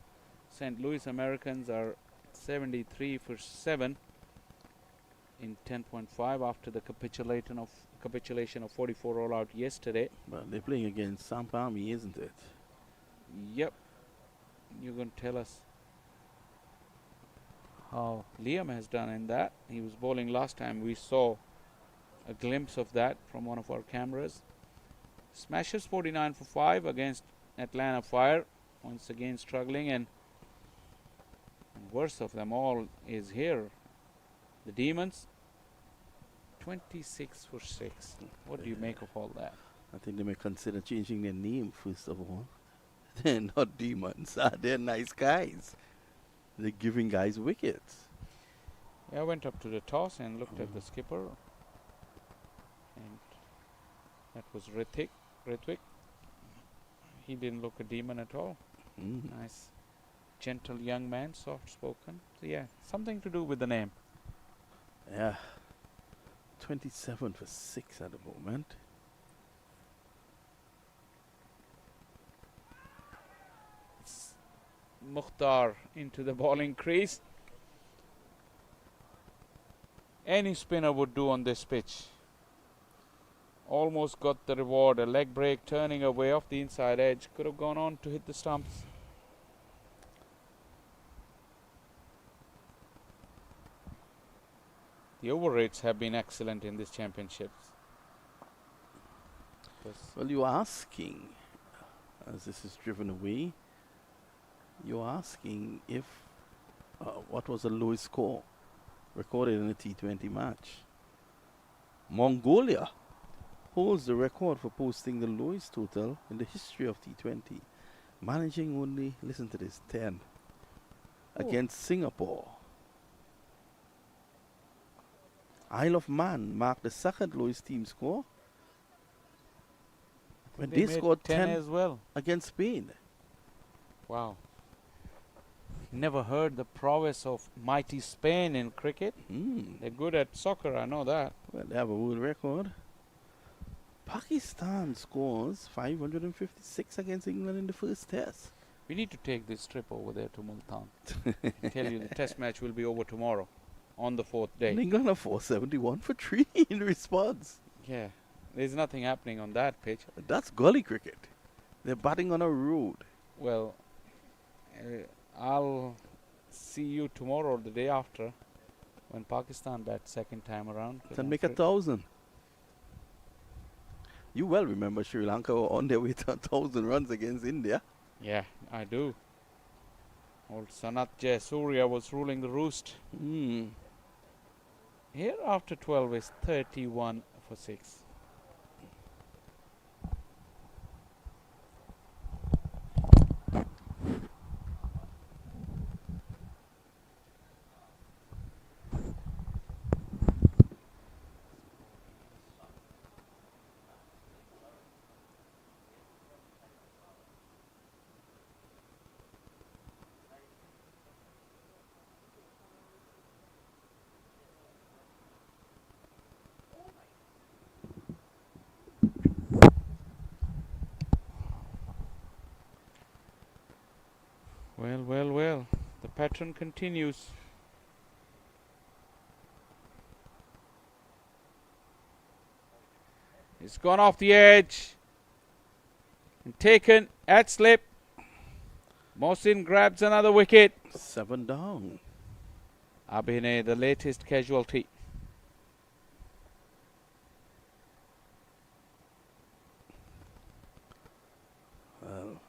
St. Louis Americans are 73 for 7 in 10.5 after the capitulation of 44 all out yesterday. But they're playing against Sampami, isn't it? Yep. You're going to tell us how Liam has done in that. He was bowling last time. We saw a glimpse of that from one of our cameras. Smashers 49 for 5 against Atlanta Fire. Once again struggling, and worst of them all is here. The Demons 26 for 6. What do you make of all that? I think they may consider changing their name first of all. They're not demons. They're nice guys. They're giving guys wickets. Yeah, I went up to the toss and looked at the skipper, and that was Ritwik. He didn't look a demon at all. Nice, gentle young man, soft spoken. So yeah, something to do with the name. Yeah. 27 for 6 at the moment. Mukhtar into the bowling crease. Any spinner would do on this pitch. Almost got the reward. A leg break, turning away off the inside edge. Could have gone on to hit the stumps. The over rates have been excellent in this championships. because Well, you're asking, as this is driven away, you're asking if what was the lowest score recorded in a T20 match. Mongolia holds the record for posting the lowest total in the history of T20, managing only, listen to this, 10 against Singapore. Isle of Man marked the second lowest team score when they made scored 10 as well. against Spain. Wow. Never heard the prowess of mighty Spain in cricket. They're good at soccer, I know that. Well, they have a world record. Pakistan scores 556 against England in the first test. We need to take this trip over there to Multan. I tell you, the test match will be over tomorrow on the fourth day. And England are 471 for 3 in response. Yeah, there's nothing happening on that pitch. That's gully cricket. They're batting on a road. Well, I'll see you tomorrow or the day after when Pakistan bats second time around. Can make 1,000. You well remember Sri Lanka were on their way to 1,000 runs against India. Yeah, I do. Old Sanat Jayasuriya was ruling the roost. Here after 12 is 31 for 6. Well, the pattern continues. It's gone off the edge and taken at slip. Mohsin grabs another wicket. 7 down. Abhinay, the latest casualty. Well,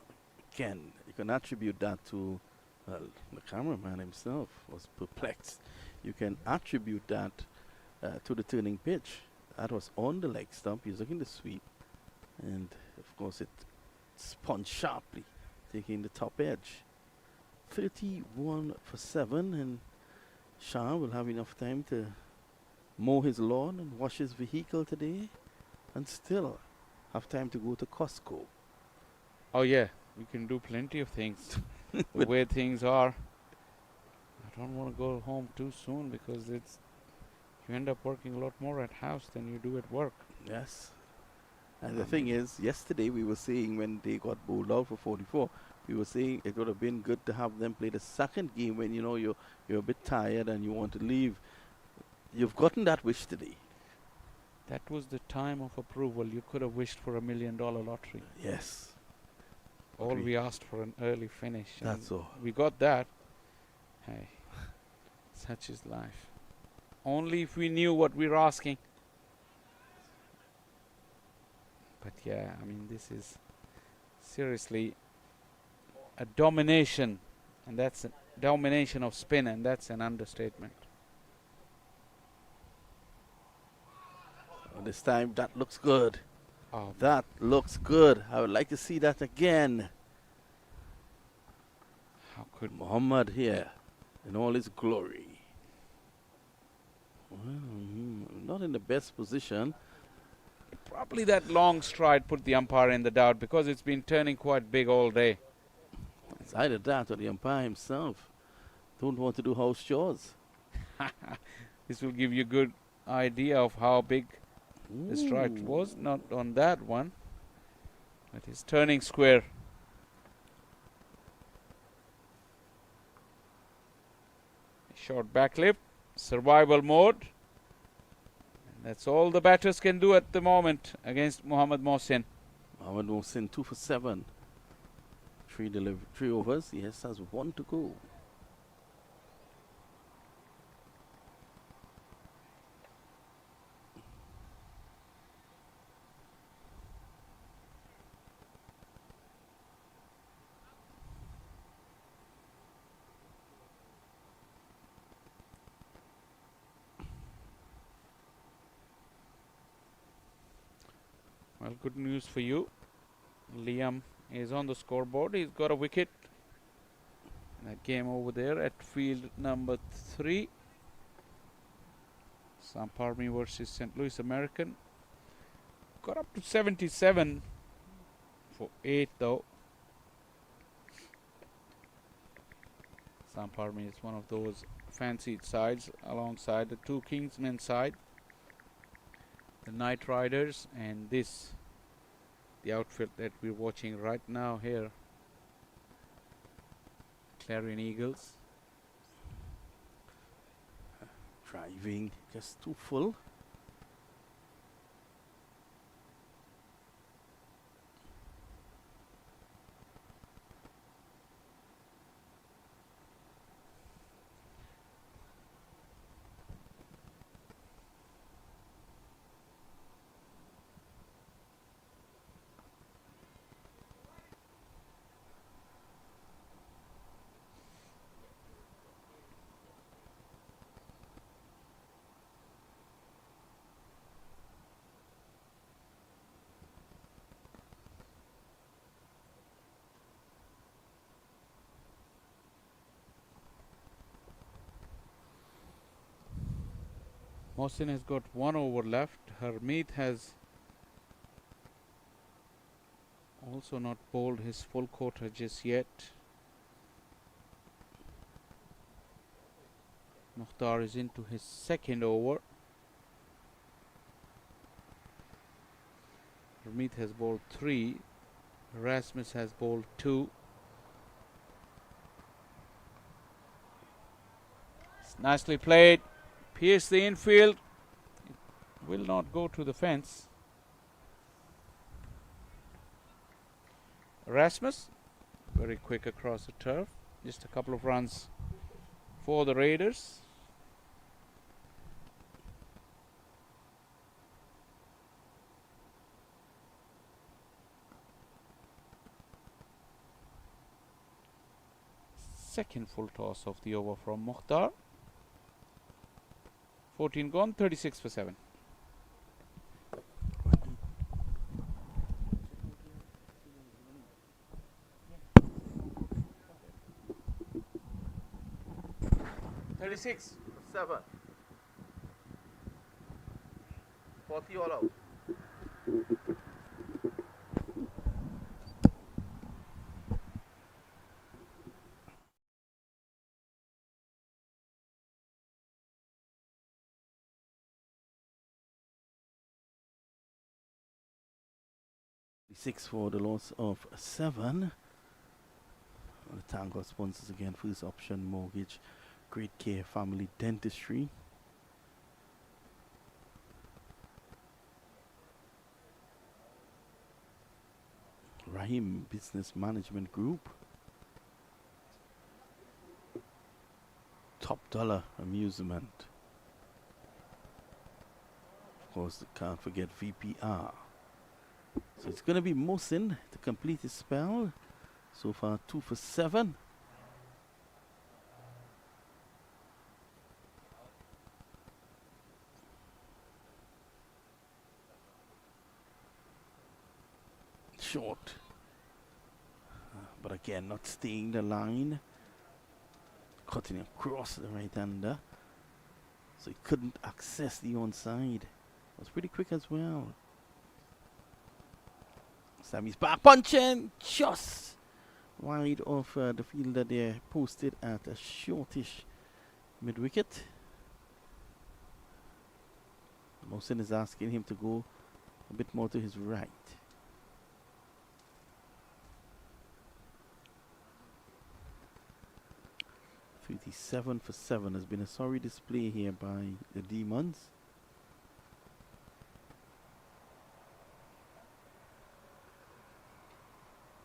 again, you can attribute that to, well, the cameraman himself was perplexed. You can attribute that to the turning pitch. That was on the leg stump. He's looking to sweep. And, of course, it spun sharply, taking the top edge. 31 for 7, and Shah will have enough time to mow his lawn and wash his vehicle today, and still have time to go to Costco. Oh yeah, we can do plenty of things. The way things are, I don't want to go home too soon because you end up working a lot more at house than you do at work. Yes. And the thing is, yesterday we were saying when they got bowled out for 44, we were saying it would have been good to have them play the second game when you know you're a bit tired and you want to leave. You've gotten that wish today. That was the time of approval. You could have wished for $1 million lottery. Yes. All we asked for an early finish. That's all. We got that. Hey, such is life. Only if we knew what we were asking. But yeah, I mean, this is seriously a domination, and that's a domination of spin, and that's an understatement. This time that looks good. Oh, That looks good. I would like to see that again. how could Muhammad here in all his glory. Well, not in the best position. probably that long stride put the umpire in the doubt because it's been turning quite big all day. It's either that or the umpire himself don't want to do house chores. This will give you a good idea of how big the stride was. Not on that one, but it's turning square. Short backlip, survival mode. And that's all the batters can do at the moment against Mohammad Mohsin. Mohammad Mohsin 2 for 7. 3 overs. He has 1 to go. Well, good news for you. Liam is on the scoreboard. He's got a wicket. That game over there at field number 3. Samparmi versus St. Louis American. Got up to 77 for 8 though. Samparmi is one of those fancied sides alongside the 2 Kingsmen side, the Knight Riders, and this, the outfit that we're watching right now here, Clarion Eagles. Driving just too full. Mohsin has got 1 over left. Harmeet has also not bowled his full quarter just yet. Mukhtar is into his 2nd over. Harmeet has bowled 3. Rasmus has bowled 2. It's nicely played. Pierce the infield. It will not go to the fence. Rasmus, very quick across the turf. Just a couple of runs for the Raiders. Second full toss of the over from Mukhtar. 14 gone, 36 for 7. Six, 7. 40 all out. Six for the loss of 7. The Tango sponsors again. First option mortgage, Great Care Family Dentistry. Rahim Business Management Group. Top Dollar Amusement. Of course, can't forget VPR. So it's going to be Mohsin to complete his spell. So far 2 for 7. Short. But again, not staying the line. Cutting across the right hander. So he couldn't access the onside. Was pretty quick as well. Sammy's back punching just wide of the fielder there, posted at a shortish mid wicket. Mohsin is asking him to go a bit more to his right. .57 for 7 has been a sorry display here by the Demons.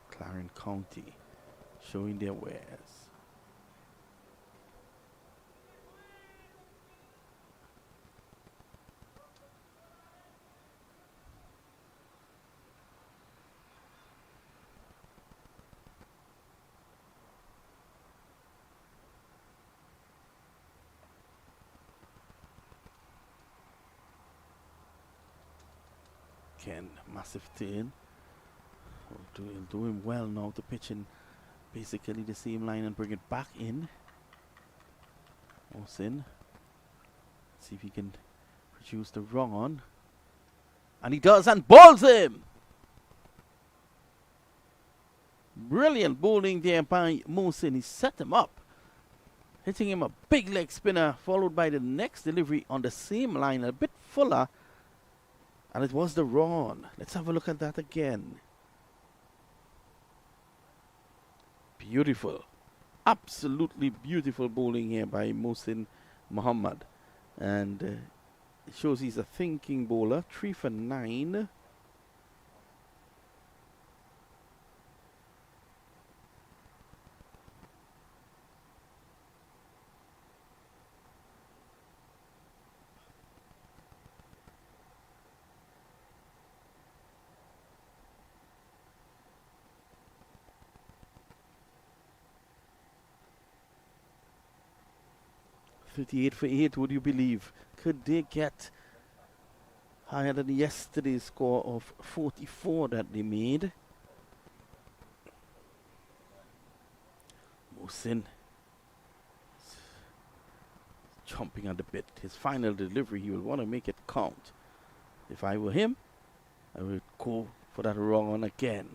Clarion County showing their wares. again. Massive turn. Doing well now to pitch in basically the same line and bring it back in. Mohsin. See if he can produce the wrong on. And he does and bowls him! Brilliant bowling there by Mohsin. He set him up. Hitting him a big leg spinner, followed by the next delivery on the same line, a bit fuller. And it was the wrong. Let's have a look at that again. Beautiful. Absolutely beautiful bowling here by Mohsin Muhammad. And it shows he's a thinking bowler. 3 for 9. $38 for 8, would you believe? Could they get higher than yesterday's score of 44 that they made? Mohsin chomping at the bit. His final delivery, he will want to make it count. If I were him, I would go for that wrong one again.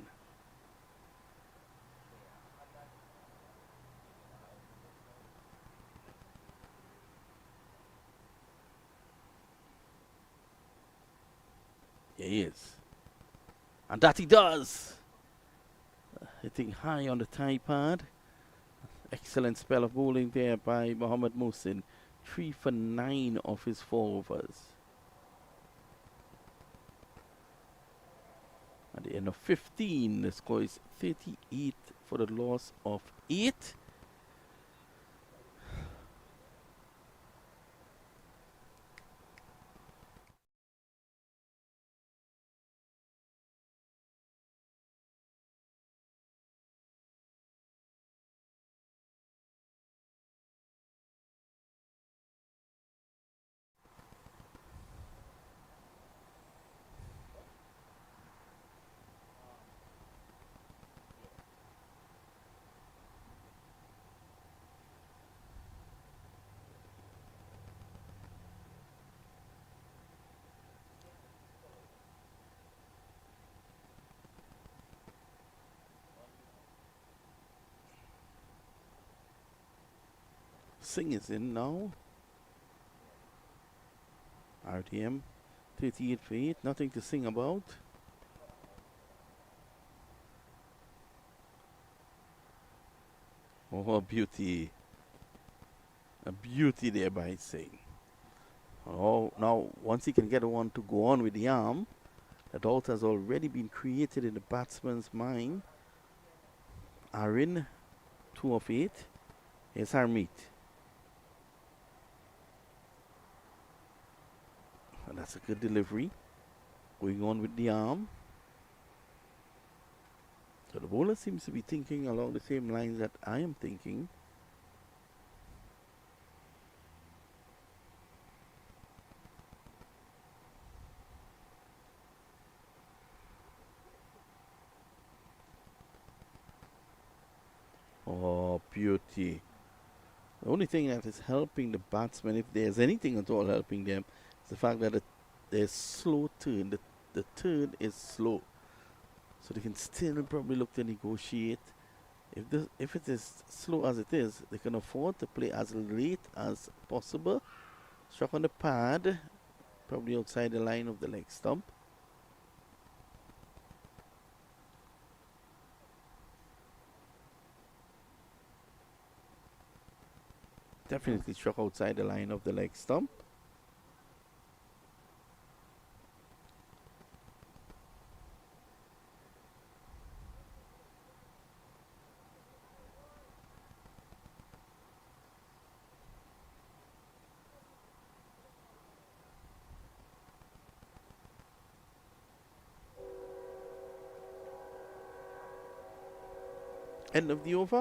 He is. And that he does. Hitting high on the tie pad. Excellent spell of bowling there by Mohammad Mohsin. 3 for 9 of his 4 overs. At the end of 15, the score is 38 for the loss of 8. Singh is in now. RTM 38 for 8, nothing to sing about. Oh, a beauty. A beauty there by Singh. Oh, now once he can get one to go on with the arm, the doubt has already been created in the batsman's mind. Arin, 2 of 8. Here's Harmeet. And that's a good delivery. Going on with the arm. So the bowler seems to be thinking along the same lines that I am thinking. Oh, beauty. The only thing that is helping the batsmen, if there's anything at all helping them, the fact that there's slow turn, the turn is slow, so they can still probably look to negotiate. If it is slow as it is, they can afford to play as late as possible. Struck on the pad, probably outside the line of the leg stump. Definitely struck outside the line of the leg stump. End of the over.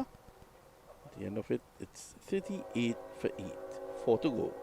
At the end of it, it's 38 for 8. 4 to go.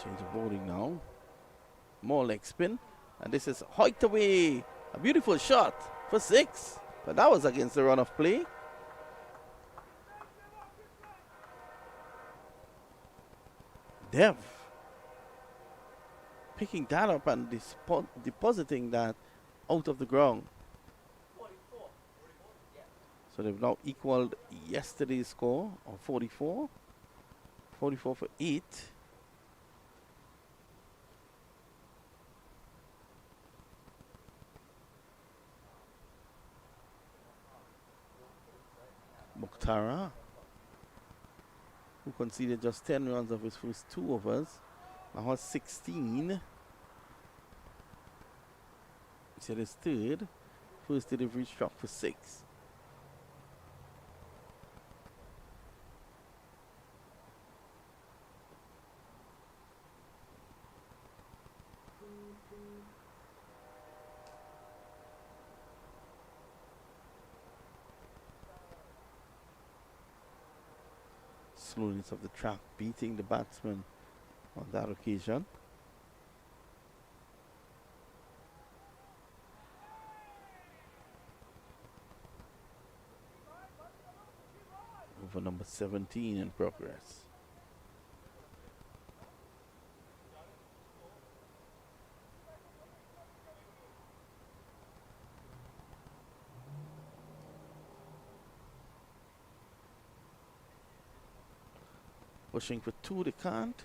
Change of bowling now. More leg spin. And this is hoiked away. A beautiful shot for 6. But that was against the run of play. Dev picking that up and depositing that out of the ground. So they've now equaled yesterday's score of 44. 44 for 8. Mukhtara, who conceded just 10 runs of his first 2 overs, now has 16. He said his third. First delivery struck for 6. Slowness of the track beating the batsman on that occasion. Over number 17 in progress. Pushing for 2, they can't.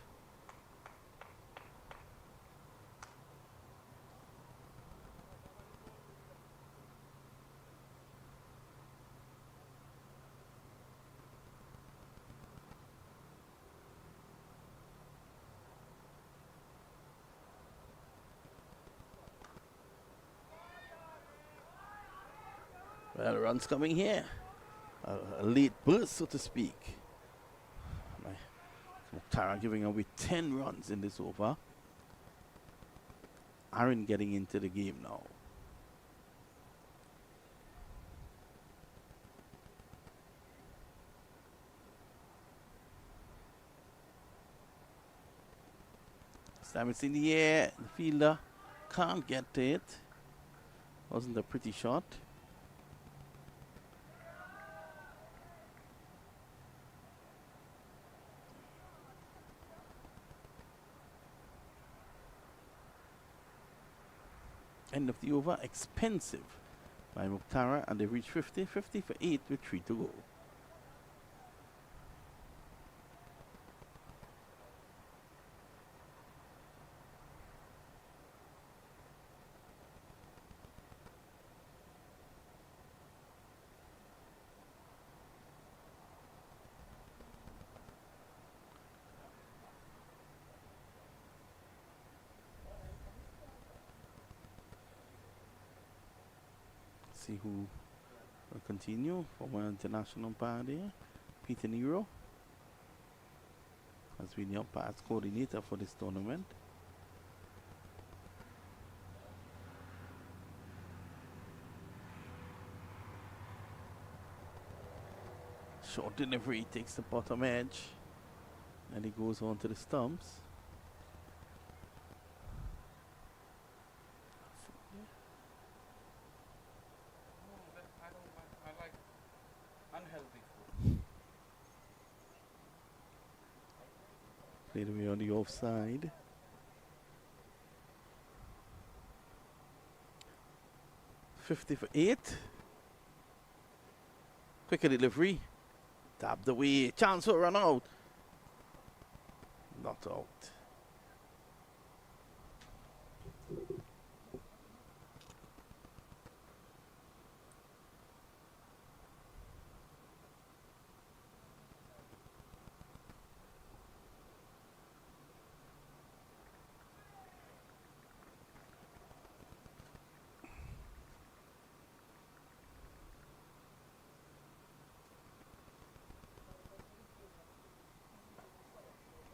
Well, runs coming here. A late burst, so to speak. Mukhtara giving away 10 runs in this over. Aaron getting into the game now. Stab it's in the air. The fielder can't get to it. Wasn't a pretty shot. End of the over, expensive by Mukhtara, and they reach 50. 50 for 8 with 3 to go. See who will continue. Former international umpire there, Peter Nero, has been the umpire's coordinator for this tournament. Short delivery, takes the bottom edge, and he goes on to the stumps. Played away on the offside. $50 for 8. Quicker delivery. Tapped away. Chance for a run out. Not out.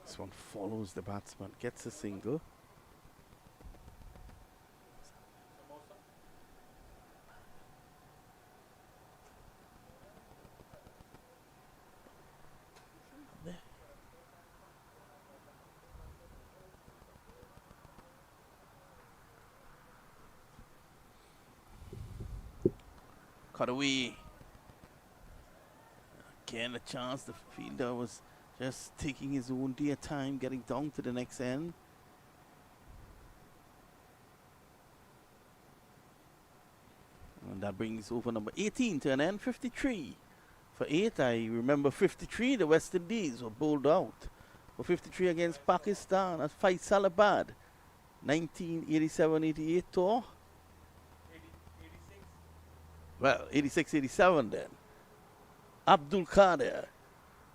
This one follows the batsman, gets a single. Cut away. Again, a chance. The fielder was just taking his own dear time getting down to the next end. And that brings over number 18 to an end. 53 for 8. I remember 53, the West Indies were bowled out for 53 against Pakistan at Faisalabad. 1987-88 tour. 86. Well, 86-87 then. Abdul Qadir,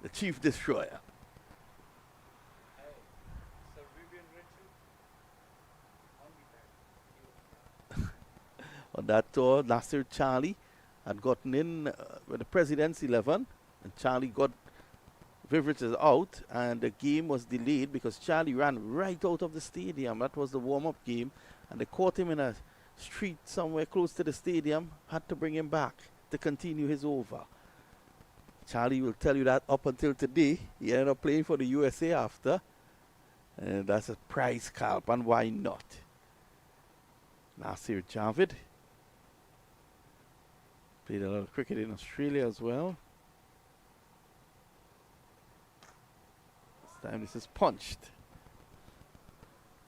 the chief destroyer. Sir Vivian Richard. On that tour, Nasir Charlie had gotten in with the President's 11, and Charlie got Viv Richards out, and the game was delayed because Charlie ran right out of the stadium. That was the warm-up game, and they caught him in a street somewhere close to the stadium, had to bring him back to continue his over. Charlie will tell you that up until today, he ended up playing for the USA after, and that's a prize scalp, and why not? Nasir Javid played a lot of cricket in Australia as well. This time this is punched.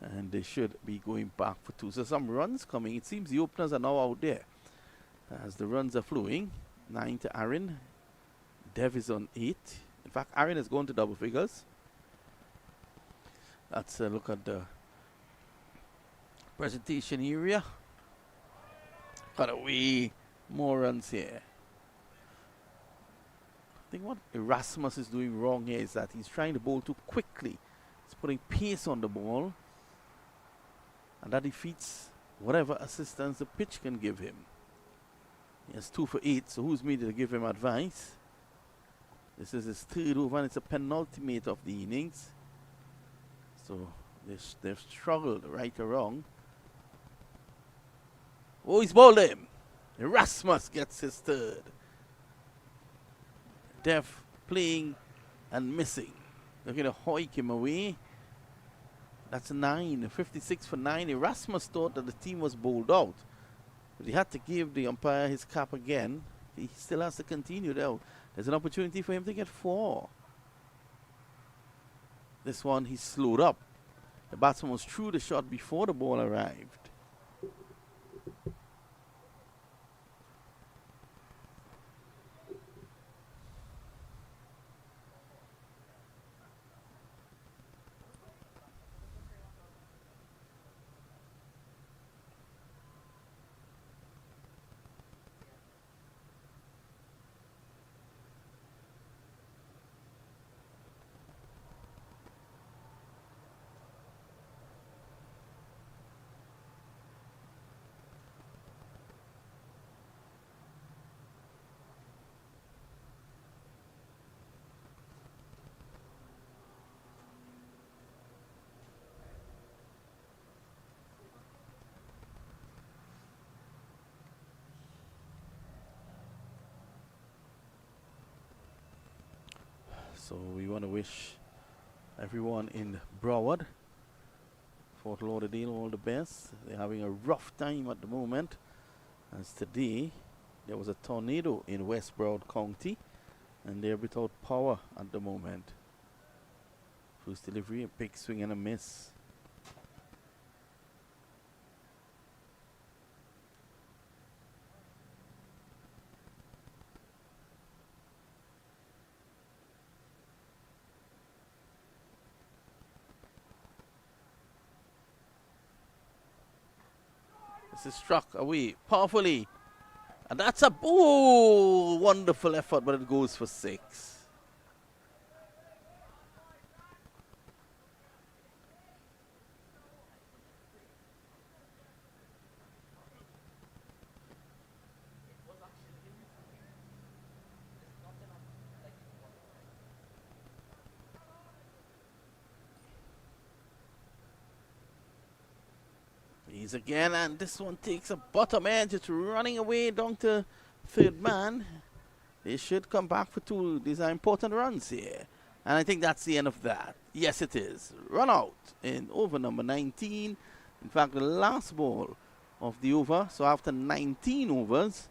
And they should be going back for 2. So some runs coming. It seems the openers are now out there. As the runs are flowing. 9 to Aaron. Dev is on 8. In fact, Aaron has gone to double figures. Let's look at the presentation area. Cut away. More runs here. I think what Erasmus is doing wrong here is that he's trying to bowl too quickly. He's putting pace on the ball, and that defeats whatever assistance the pitch can give him. He has 2 for 8, so who's me to give him advice? This is his 3rd over, and it's a penultimate of the innings. So they've struggled, right or wrong. Oh, he's bowled him. Erasmus gets his 3rd. Dev playing and missing. They're going to hoik him away. That's 9. 56 for 9. Erasmus thought that the team was bowled out, but he had to give the umpire his cap again. He still has to continue though. There's an opportunity for him to get 4. This one he slowed up. The batsman was through the shot before the ball arrived. So we want to wish everyone in Broward, Fort Lauderdale, all the best. They're having a rough time at the moment, as today there was a tornado in West Broward County, and they're without power at the moment. First delivery, a big swing and a miss. This is struck away powerfully. And that's a wonderful effort, but it goes for 6. He's again, and this one takes a bottom edge. It's running away down to 3rd man. They should come back for 2. These are important runs here. And I think that's the end of that. Yes, it is. Run out in over number 19. In fact, the last ball of the over. So after 19 overs,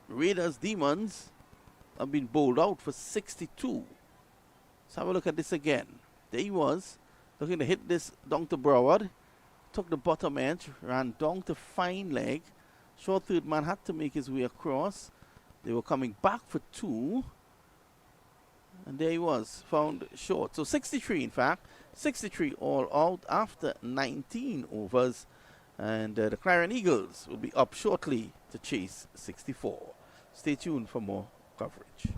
Raiders Demons have been bowled out for 62. Let's have a look at this again. There he was, looking to hit this down to Broward. Took the bottom edge, ran down to fine leg. Short third man had to make his way across. They were coming back for 2. And there he was, found short. So 63 in fact. 63 all out after 19 overs. And the Clarion Eagles will be up shortly to chase 64. Stay tuned for more coverage.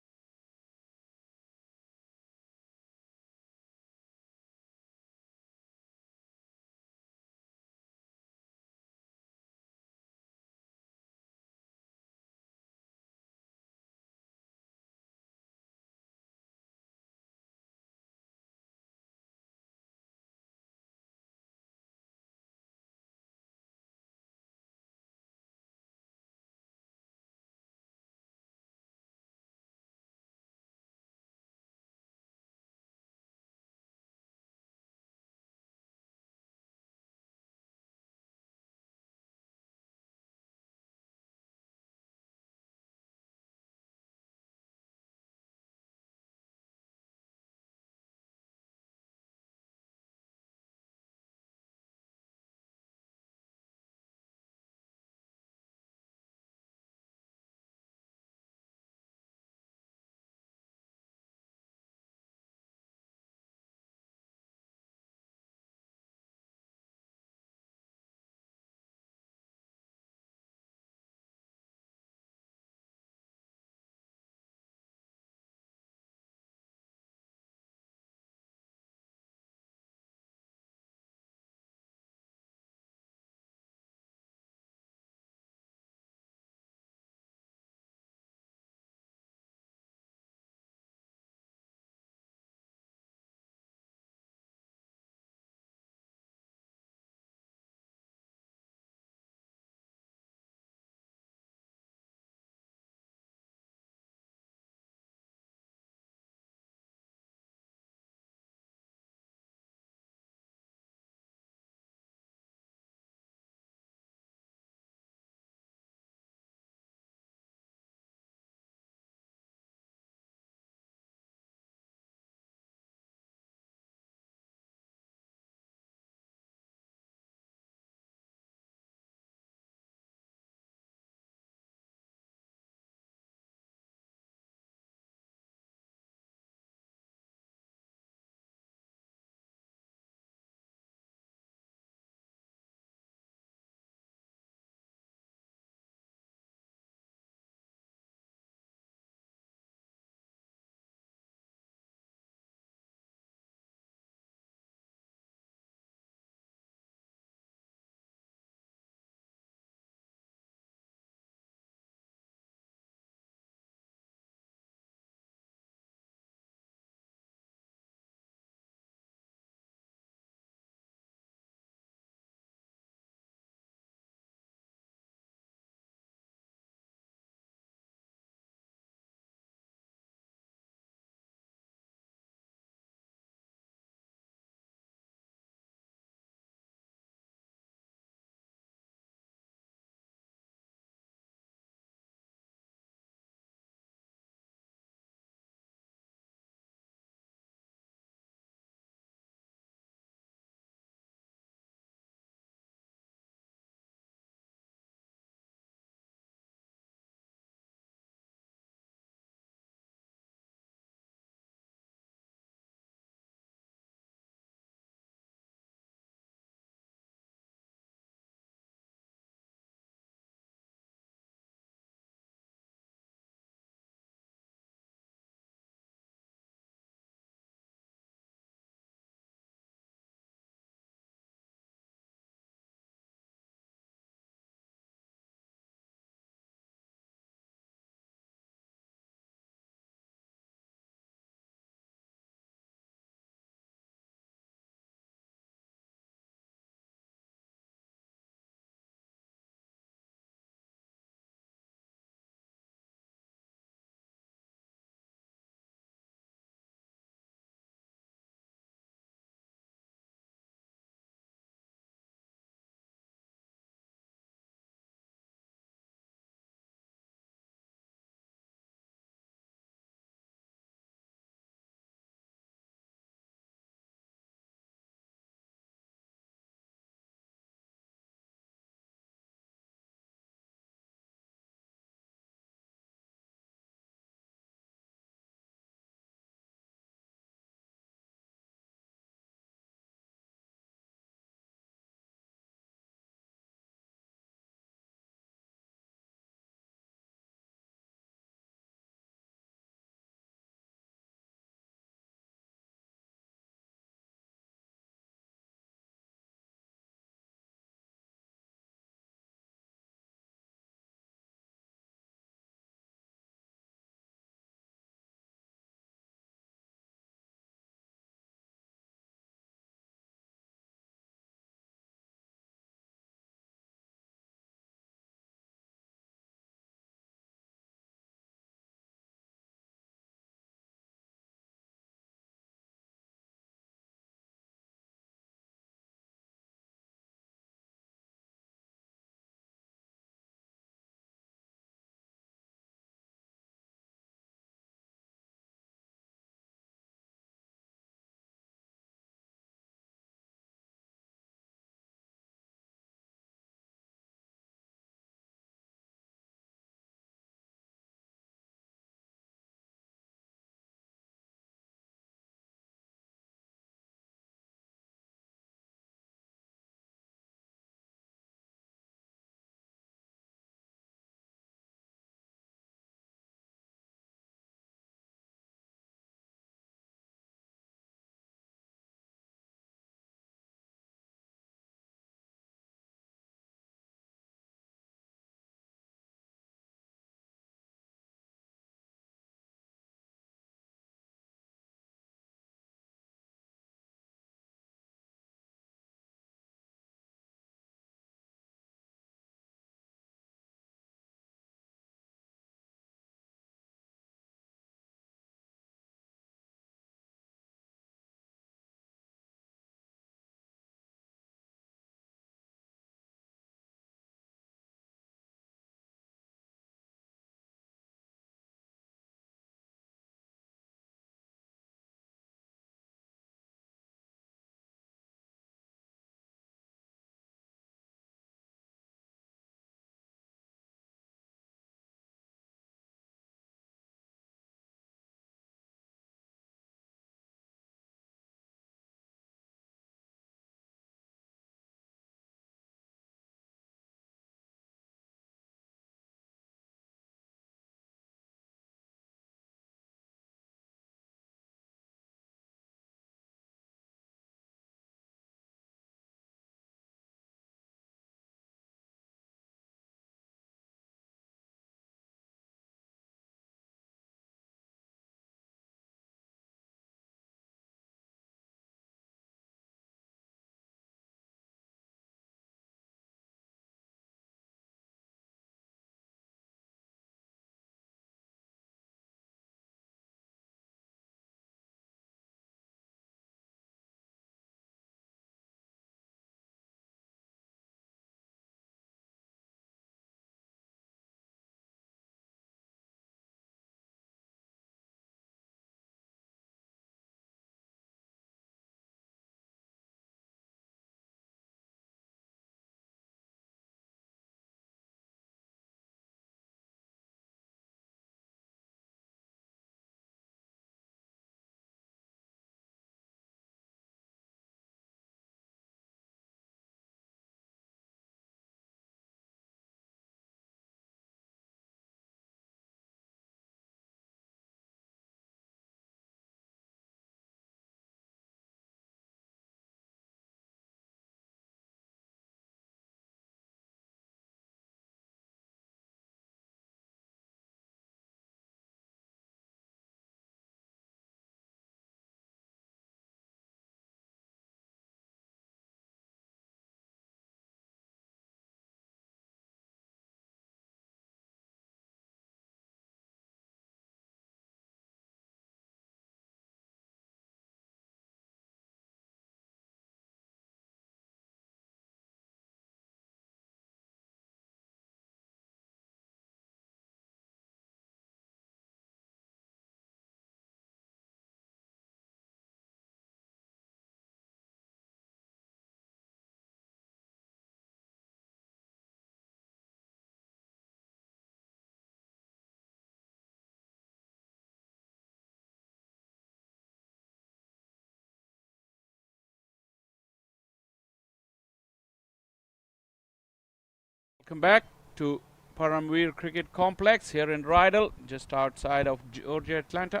Welcome back to Paramveer Cricket Complex here in Rydal, just outside of Georgia, Atlanta.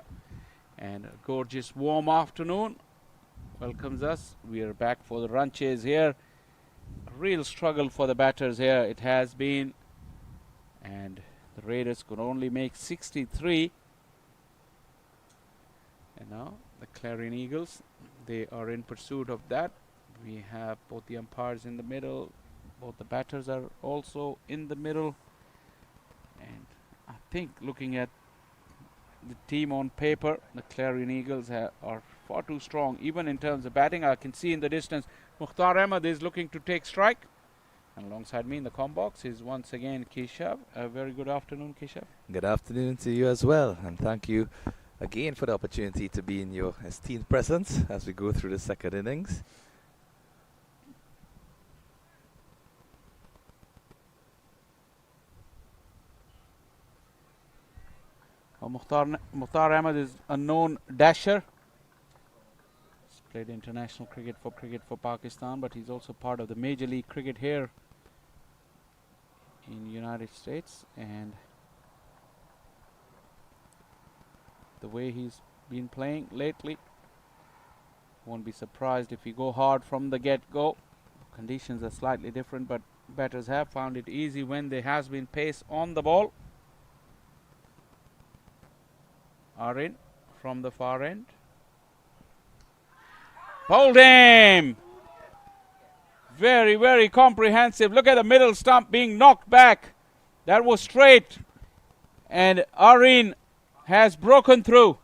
And a gorgeous warm afternoon welcomes us. We are back for the run chase here. A real struggle for the batters here, it has been. And the Raiders could only make 63. And now the Clarion Eagles, they are in pursuit of that. We have both the umpires in the middle. Both the batters are also in the middle. And I think looking at the team on paper, the Clarion Eagles are far too strong. Even in terms of batting, I can see in the distance, Mukhtar Ahmed is looking to take strike. And alongside me in the comm box is once again Keshav. A very good afternoon, Keshav. Good afternoon to you as well, and thank you again for the opportunity to be in your esteemed presence as we go through the second innings. Mukhtar Ahmed is a known dasher. He's played international cricket for Pakistan, but he's also part of the Major League Cricket here in United States. And the way he's been playing lately, won't be surprised if we go hard from the get-go. Conditions are slightly different, but batters have found it easy when there has been pace on the ball. Are in from the far end. Bowled him! Very, very comprehensive. Look at the middle stump being knocked back. That was straight. And Areen has broken through.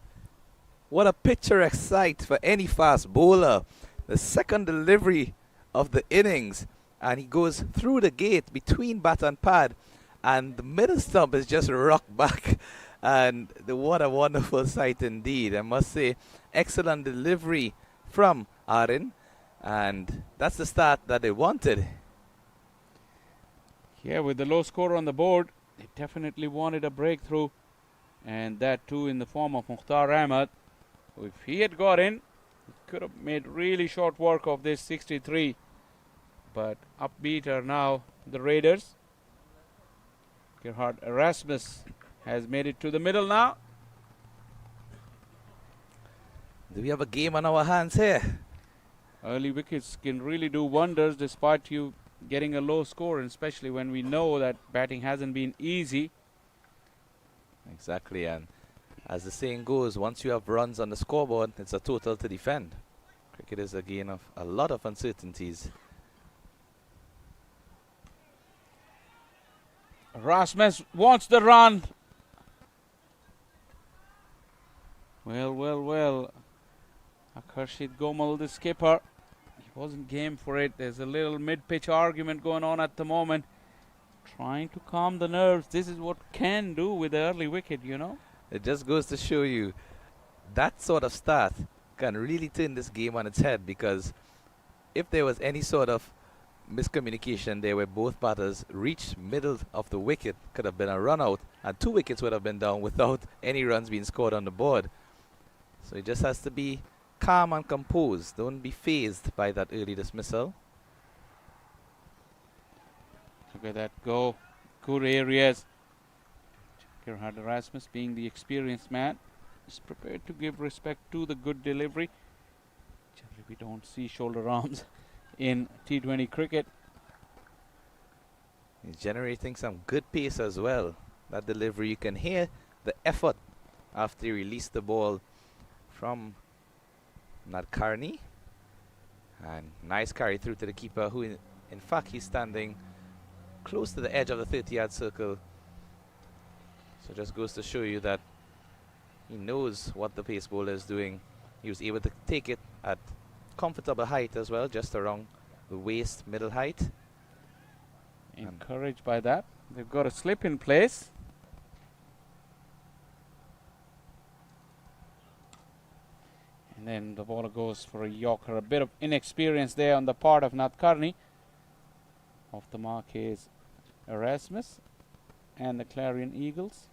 What a picturesque sight for any fast bowler. The second delivery of the innings, and he goes through the gate between bat and pad, and the middle stump is just rocked back. And what a wonderful sight indeed. I must say, excellent delivery from Areen, and that's the start that they wanted. Yeah, with the low score on the board, they definitely wanted a breakthrough, and that too in the form of Mukhtar Ahmed. If he had got in, he could have made really short work of this 63. But upbeat are now the Raiders. Gerhard Erasmus has made it to the middle now. Do we have a game on our hands here? Early wickets can really do wonders despite you getting a low score, and especially when we know that batting hasn't been easy. Exactly, and as the saying goes, once you have runs on the scoreboard, it's a total to defend. Cricket is a game of a lot of uncertainties. Erasmus wants the run. Well. Akarshit Gomal, the skipper, he wasn't game for it. There's a little mid-pitch argument going on at the moment. Trying to calm the nerves. This is what can do with the early wicket, you know. It just goes to show you that sort of start can really turn this game on its head, because if there was any sort of miscommunication there where both batters reached middle of the wicket, could have been a run out, and 2 wickets would have been down without any runs being scored on the board. So it just has to be calm and composed. Don't be phased by that early dismissal. Look at that go. Good areas. Gerhard Erasmus, being the experienced man, is prepared to give respect to the good delivery. Generally, we don't see shoulder arms in T20 cricket. He's generating some good pace as well. That delivery, you can hear the effort after he released the ball from Nadkarni. And nice carry through to the keeper, who in fact he's standing close to the edge of the 30-yard circle. So just goes to show you that he knows what the pace bowler is doing. He was able to take it at comfortable height as well, just around the waist, middle height. Encouraged by that. They've got a slip in place. And then the bowler goes for a Yorker. A bit of inexperience there on the part of Nadkarni. Off the mark is Erasmus and the Clarion Eagles.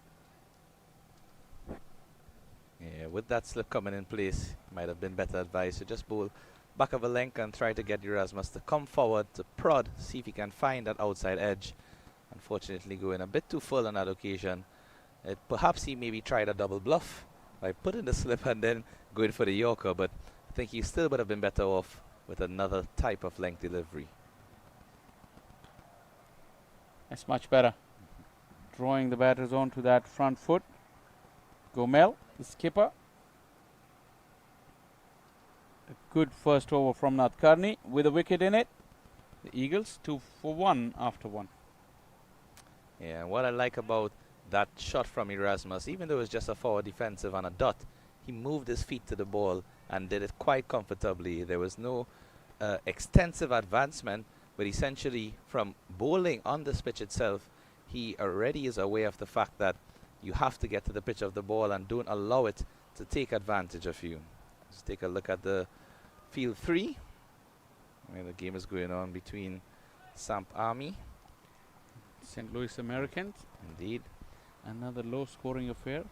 Yeah, with that slip coming in place, might have been better advice to just bowl back of a length and try to get Erasmus to come forward to prod, see if he can find that outside edge. Unfortunately, going a bit too full on that occasion. Perhaps he maybe tried a double bluff by putting the slip and then going for the Yorker, but I think he still would have been better off with another type of length delivery. That's much better. Drawing the batters onto that front foot. Gomel, the skipper. A good first over from Nadkarni with a wicket in it. The Eagles 2 for 1 after 1. Yeah, what I like about that shot from Erasmus, even though it was just a forward defensive and a dot, he moved his feet to the ball and did it quite comfortably. There was no extensive advancement, but essentially from bowling on this pitch itself, he already is aware of the fact that you have to get to the pitch of the ball and don't allow it to take advantage of you. Let's take a look at the field 3, where the game is going on between Samp Army. St. Louis Americans. Indeed. Another low scoring affair.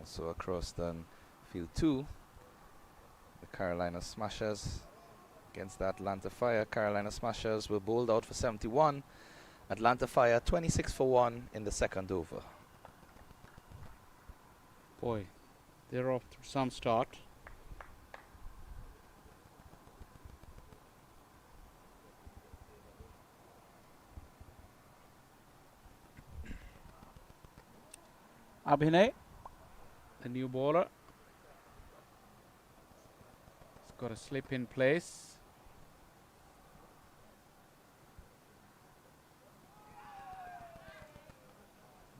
Also across then field 2, the Carolina Smashers against the Atlanta Fire. Carolina Smashers were bowled out for 71. Atlanta Fire 26 for 1 in the second over. Boy, they're off to some start. Abhinay, the new bowler. He's got a slip in place.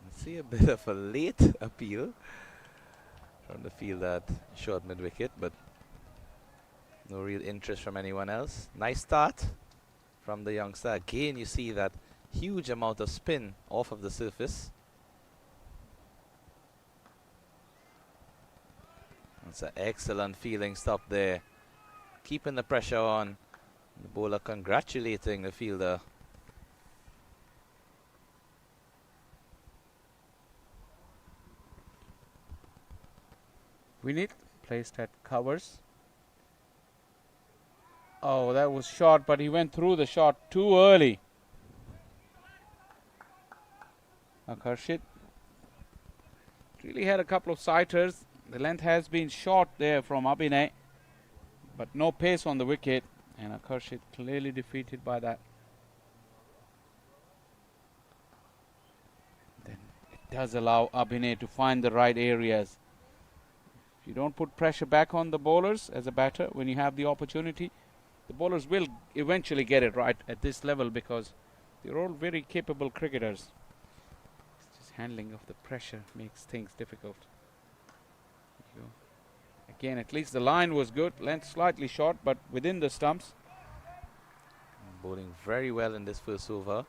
I see a bit of a late appeal from the field at short mid-wicket, but no real interest from anyone else. Nice start from the youngster. Again, you see that huge amount of spin off of the surface. That's an excellent feeling stop there. Keeping the pressure on. The bowler congratulating the fielder. Winit placed at covers. Oh, that was short, but he went through the shot too early. Akarshit really had a couple of sighters. The length has been short there from Abhinay, but no pace on the wicket, and Akarshit clearly defeated by that. Then it does allow Abhinay to find the right areas. If you don't put pressure back on the bowlers as a batter when you have the opportunity, the bowlers will eventually get it right at this level because they're all very capable cricketers. It's just handling of the pressure makes things difficult. Again, at least the line was good. Length slightly short, but within the stumps. Bowling very well in this first over.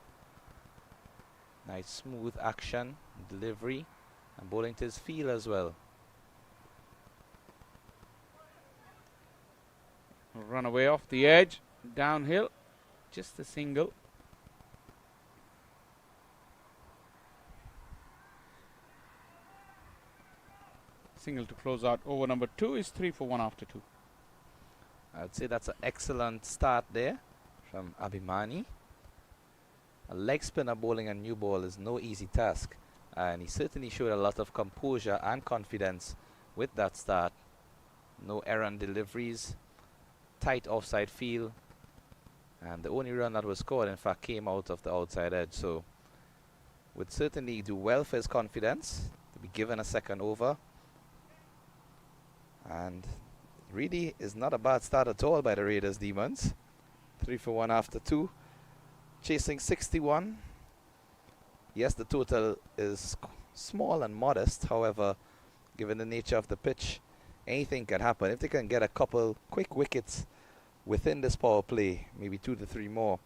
Nice smooth action, delivery, and bowling to his feel as well. Run away off the edge, downhill, just a single. Single to close out. Over number 2 is 3 for 1 after 2. I would say that's an excellent start there from Abhimani. A leg spinner bowling a new ball is no easy task, and he certainly showed a lot of composure and confidence with that start. No errant deliveries, tight offside field, and the only run that was scored in fact came out of the outside edge, so would certainly do well for his confidence to be given a second over. And really is not a bad start at all by the Raiders Demons. 3 for 1 after 2. Chasing 61. Yes, the total is small and modest. However, given the nature of the pitch, anything can happen. If they can get a couple quick wickets within this power play, maybe 2 to 3 more,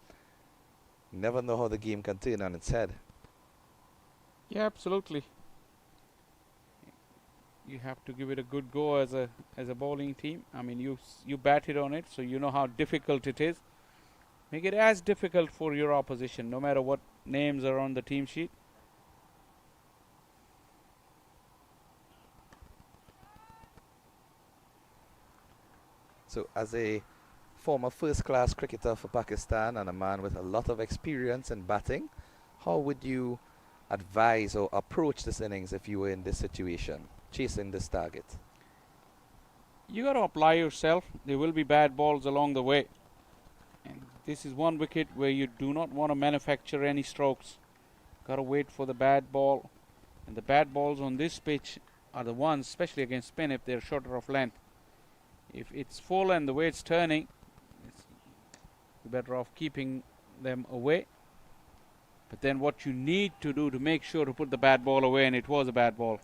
you never know how the game can turn on its head. Yeah, absolutely. You have to give it a good go as a bowling team. I mean, you batted on it, so you know how difficult it is. Make it as difficult for your opposition, no matter what names are on the team sheet. So as a former first-class cricketer for Pakistan and a man with a lot of experience in batting, how would you advise or approach this innings if you were in this situation, chasing this target? You got to apply yourself. There will be bad balls along the way. And this is one wicket where you do not want to manufacture any strokes. Got to wait for the bad ball. And the bad balls on this pitch are the ones, especially against spin, if they're shorter of length. If it's full and the way it's turning, you're better off keeping them away. But then what you need to do to make sure to put the bad ball away, and it was a bad ball.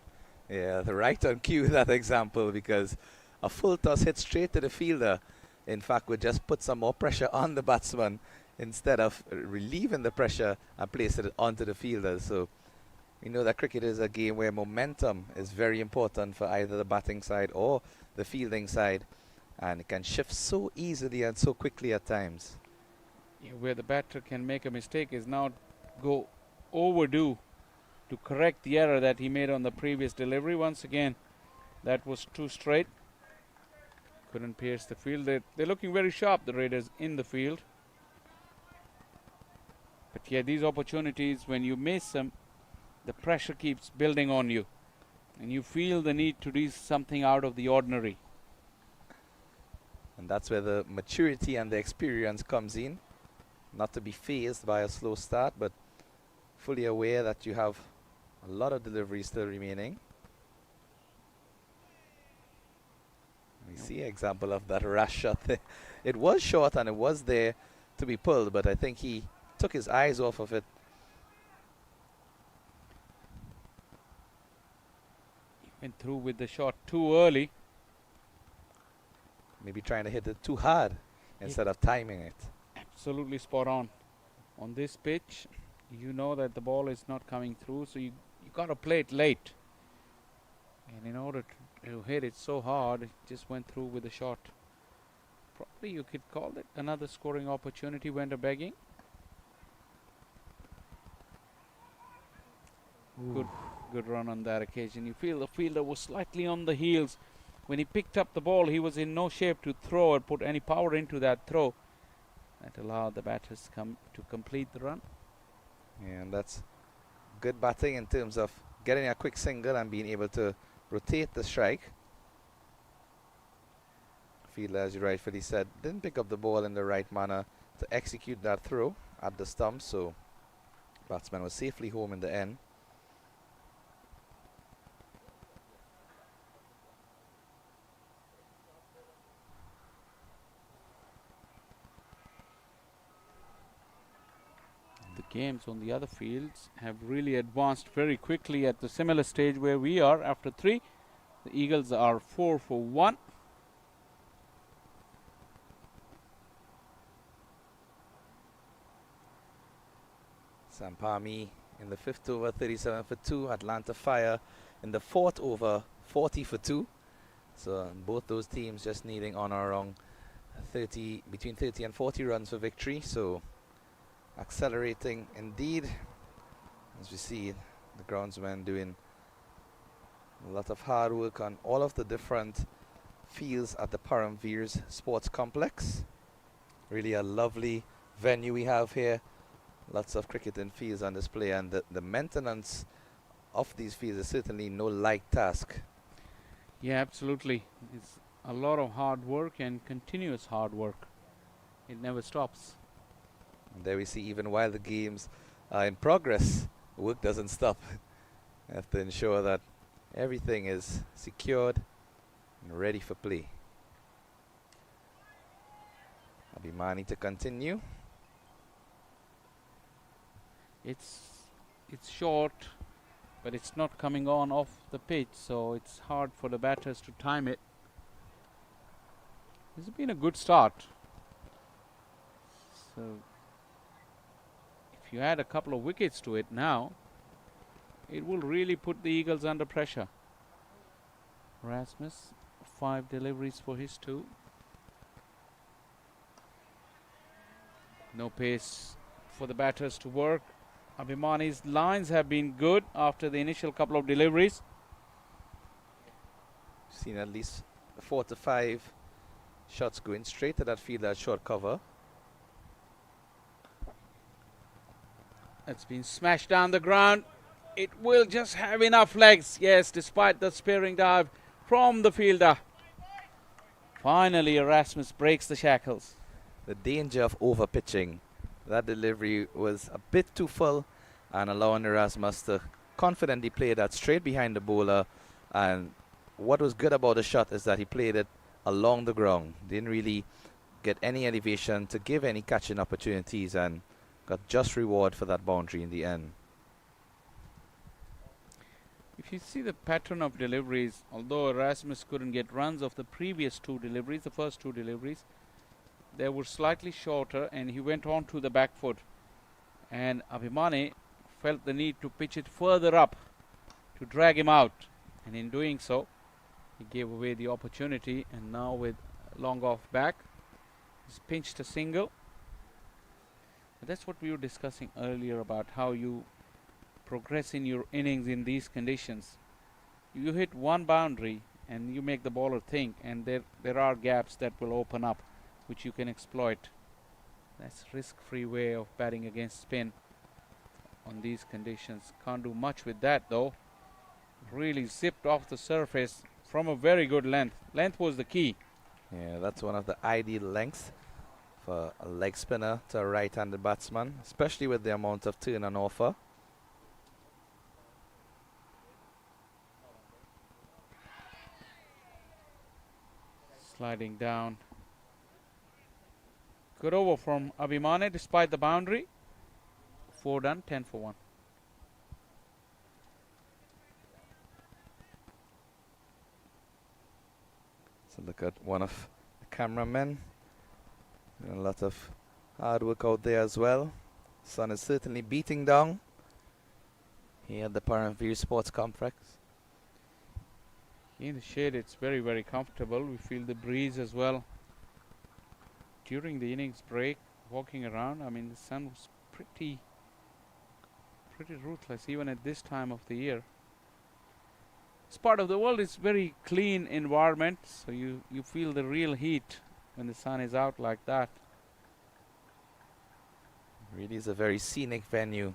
Yeah, the right on cue, that example, because a full toss hit straight to the fielder, in fact, would just put some more pressure on the batsman instead of relieving the pressure and place it onto the fielder. So we know that cricket is a game where momentum is very important for either the batting side or the fielding side, and it can shift so easily and so quickly at times. Yeah, where the batter can make a mistake is now go overdue to correct the error that he made on the previous delivery. Once again, that was too straight. Couldn't pierce the field. They're looking very sharp, the Raiders, in the field. But yeah, these opportunities, when you miss them, the pressure keeps building on you. And you feel the need to do something out of the ordinary. And that's where the maturity and the experience comes in. Not to be fazed by a slow start, but fully aware that you have a lot of deliveries still remaining. We see an example of that rash shot there. It was short and it was there to be pulled, but I think he took his eyes off of it. He went through with the shot too early. Maybe trying to hit it too hard instead of timing it. Absolutely spot on. On this pitch, you know that the ball is not coming through, so you got to play it late. And in order to hit it so hard, it just went through with a shot. Probably you could call it another scoring opportunity, went a begging. Good run on that occasion. You feel the fielder was slightly on the heels. When he picked up the ball, he was in no shape to throw or put any power into that throw. That allowed the batters to complete the run. Yeah, and that's good batting in terms of getting a quick single and being able to rotate the strike. Fielder, as you rightfully said, didn't pick up the ball in the right manner to execute that throw at the stump, so batsman was safely home in the end. The games on the other fields have really advanced very quickly at the similar stage where we are after 3. The Eagles are 4 for 1. Sampami in the 5th over, 37 for 2. Atlanta Fire in the 4th over, 40 for 2. So both those teams just needing on or around between 30 and 40 runs for victory. So accelerating indeed, as we see the groundsmen doing a lot of hard work on all of the different fields at the Paramveers Sports Complex. Really a lovely venue we have here. Lots of cricket and fields on display, and the maintenance of these fields is certainly no light task. Yeah, absolutely. It's a lot of hard work and continuous hard work. It never stops. And there we see, even while the games are in progress, work doesn't stop. You have to ensure that everything is secured and ready for play. Abhimani to continue. It's short, but it's not coming on off the pitch, so it's hard for the batters to time it. This has been a good start. So if you add a couple of wickets to it now, it will really put the Eagles under pressure. Rasmus, 5 deliveries for his 2. No pace for the batters to work. Abhimani's lines have been good after the initial couple of deliveries. Seen at least 4 to 5 Shots going straight to that fielder at short cover. It's been smashed down the ground. It will just have enough legs. Yes, despite the spearing dive from the fielder. Finally, Erasmus breaks the shackles. The danger of over pitching. That delivery was a bit too full and allowing Erasmus to confidently play that straight behind the bowler. And what was good about the shot is that he played it along the ground. Didn't really get any elevation to give any catching opportunities and got just reward for that boundary in the end. If you see the pattern of deliveries, although Erasmus couldn't get runs of the previous two deliveries, the first two deliveries, they were slightly shorter and he went on to the back foot. And Abhimane felt the need to pitch it further up to drag him out. And in doing so, he gave away the opportunity. And now with long off back, he's pinched a single. But that's what we were discussing earlier about how you progress in your innings in these conditions. You hit one boundary and you make the bowler think, and there are gaps that will open up which you can exploit. That's risk-free way of batting against spin on these conditions. Can't do much with that though. Really zipped off the surface from a very good length. Length was the key. Yeah, that's one of the ideal lengths for a leg spinner to a right-handed batsman, especially with the amount of turn on offer. Sliding down. Good over from Abhimane despite the boundary. 4 done, 10 for 1. So look at one of the cameramen. And a lot of hard work out there as well. Sun is certainly beating down here at the Parent View Sports Complex. In the shade it's very, very comfortable. We feel the breeze as well. During the innings break, walking around, I mean the sun was pretty ruthless even at this time of the year. This part of the world is very clean environment, so you feel the real heat when the sun is out like that. Really is a very scenic venue.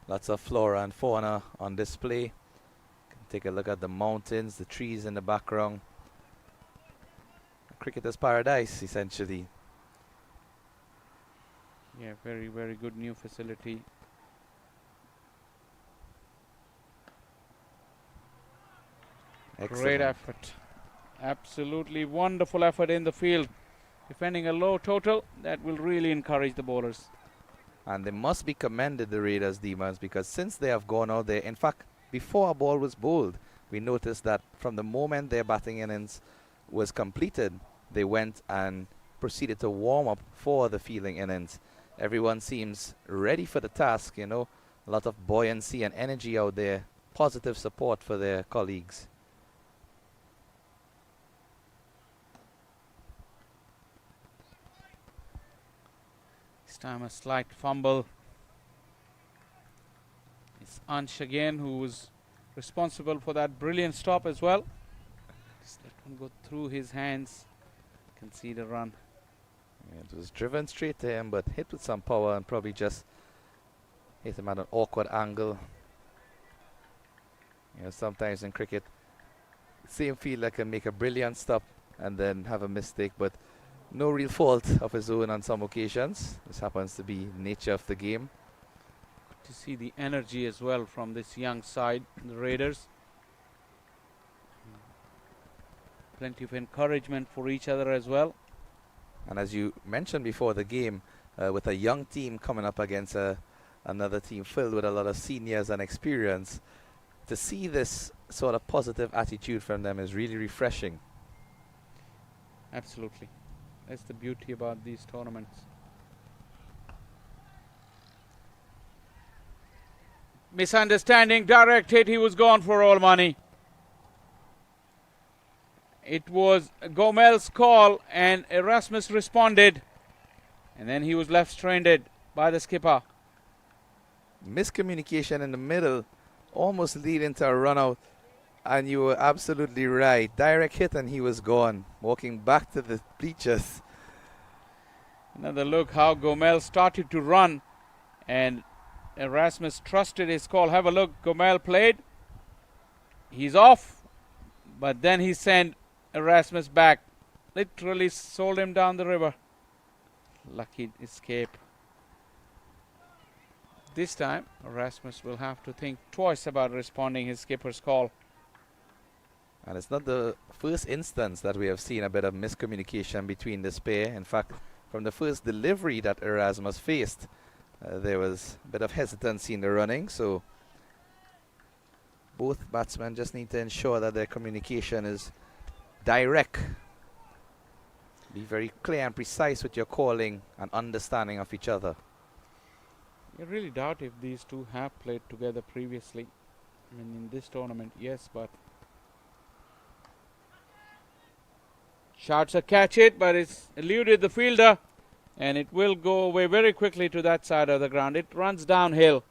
Lots of flora and fauna on display. Take a look at the mountains, the trees in the background. A cricketer's paradise, essentially. Yeah, very, very good new facility. Excellent. Great effort. Absolutely wonderful effort in the field. Defending a low total, that will really encourage the bowlers. And they must be commended, the Raiders demons, because since they have gone out there, in fact, before a ball was bowled, we noticed that from the moment their batting innings was completed, they went and proceeded to warm up for the fielding innings. Everyone seems ready for the task, you know, a lot of buoyancy and energy out there, positive support for their colleagues. This time a slight fumble. It's Ansh again who was responsible for that brilliant stop as well. Just let one go through his hands. Concede a run. Yeah, it was driven straight to him, but hit with some power and probably just hit him at an awkward angle. You know, sometimes in cricket, same fielder can make a brilliant stop and then have a mistake, but no real fault of his own on some occasions. This happens to be nature of the game. To see the energy as well from this young side, the Raiders. Plenty of encouragement for each other as well. And as you mentioned before the game, with a young team coming up against another team filled with a lot of seniors and experience, to see this sort of positive attitude from them is really refreshing. Absolutely. That's the beauty about these tournaments. Misunderstanding, direct hit, he was gone for all money. It was Gomel's call and Erasmus responded, and then he was left stranded by the skipper. Miscommunication in the middle, almost leading to a run out. And you were absolutely right. Direct hit and he was gone. Walking back to the bleachers. Another look how Gomel started to run, and Erasmus trusted his call. Have a look. Gomel played. He's off, but then he sent Erasmus back. Literally sold him down the river. Lucky escape. This time, Erasmus will have to think twice about responding his skipper's call. And it's not the first instance that we have seen a bit of miscommunication between this pair. In fact, from the first delivery that Erasmus faced, there was a bit of hesitancy in the running. So both batsmen just need to ensure that their communication is direct. Be very clear and precise with your calling and understanding of each other. I really doubt if these two have played together previously. I mean, in this tournament, yes, but shots a catch it, but it's eluded the fielder, and it will go away very quickly to that side of the ground. It runs downhill,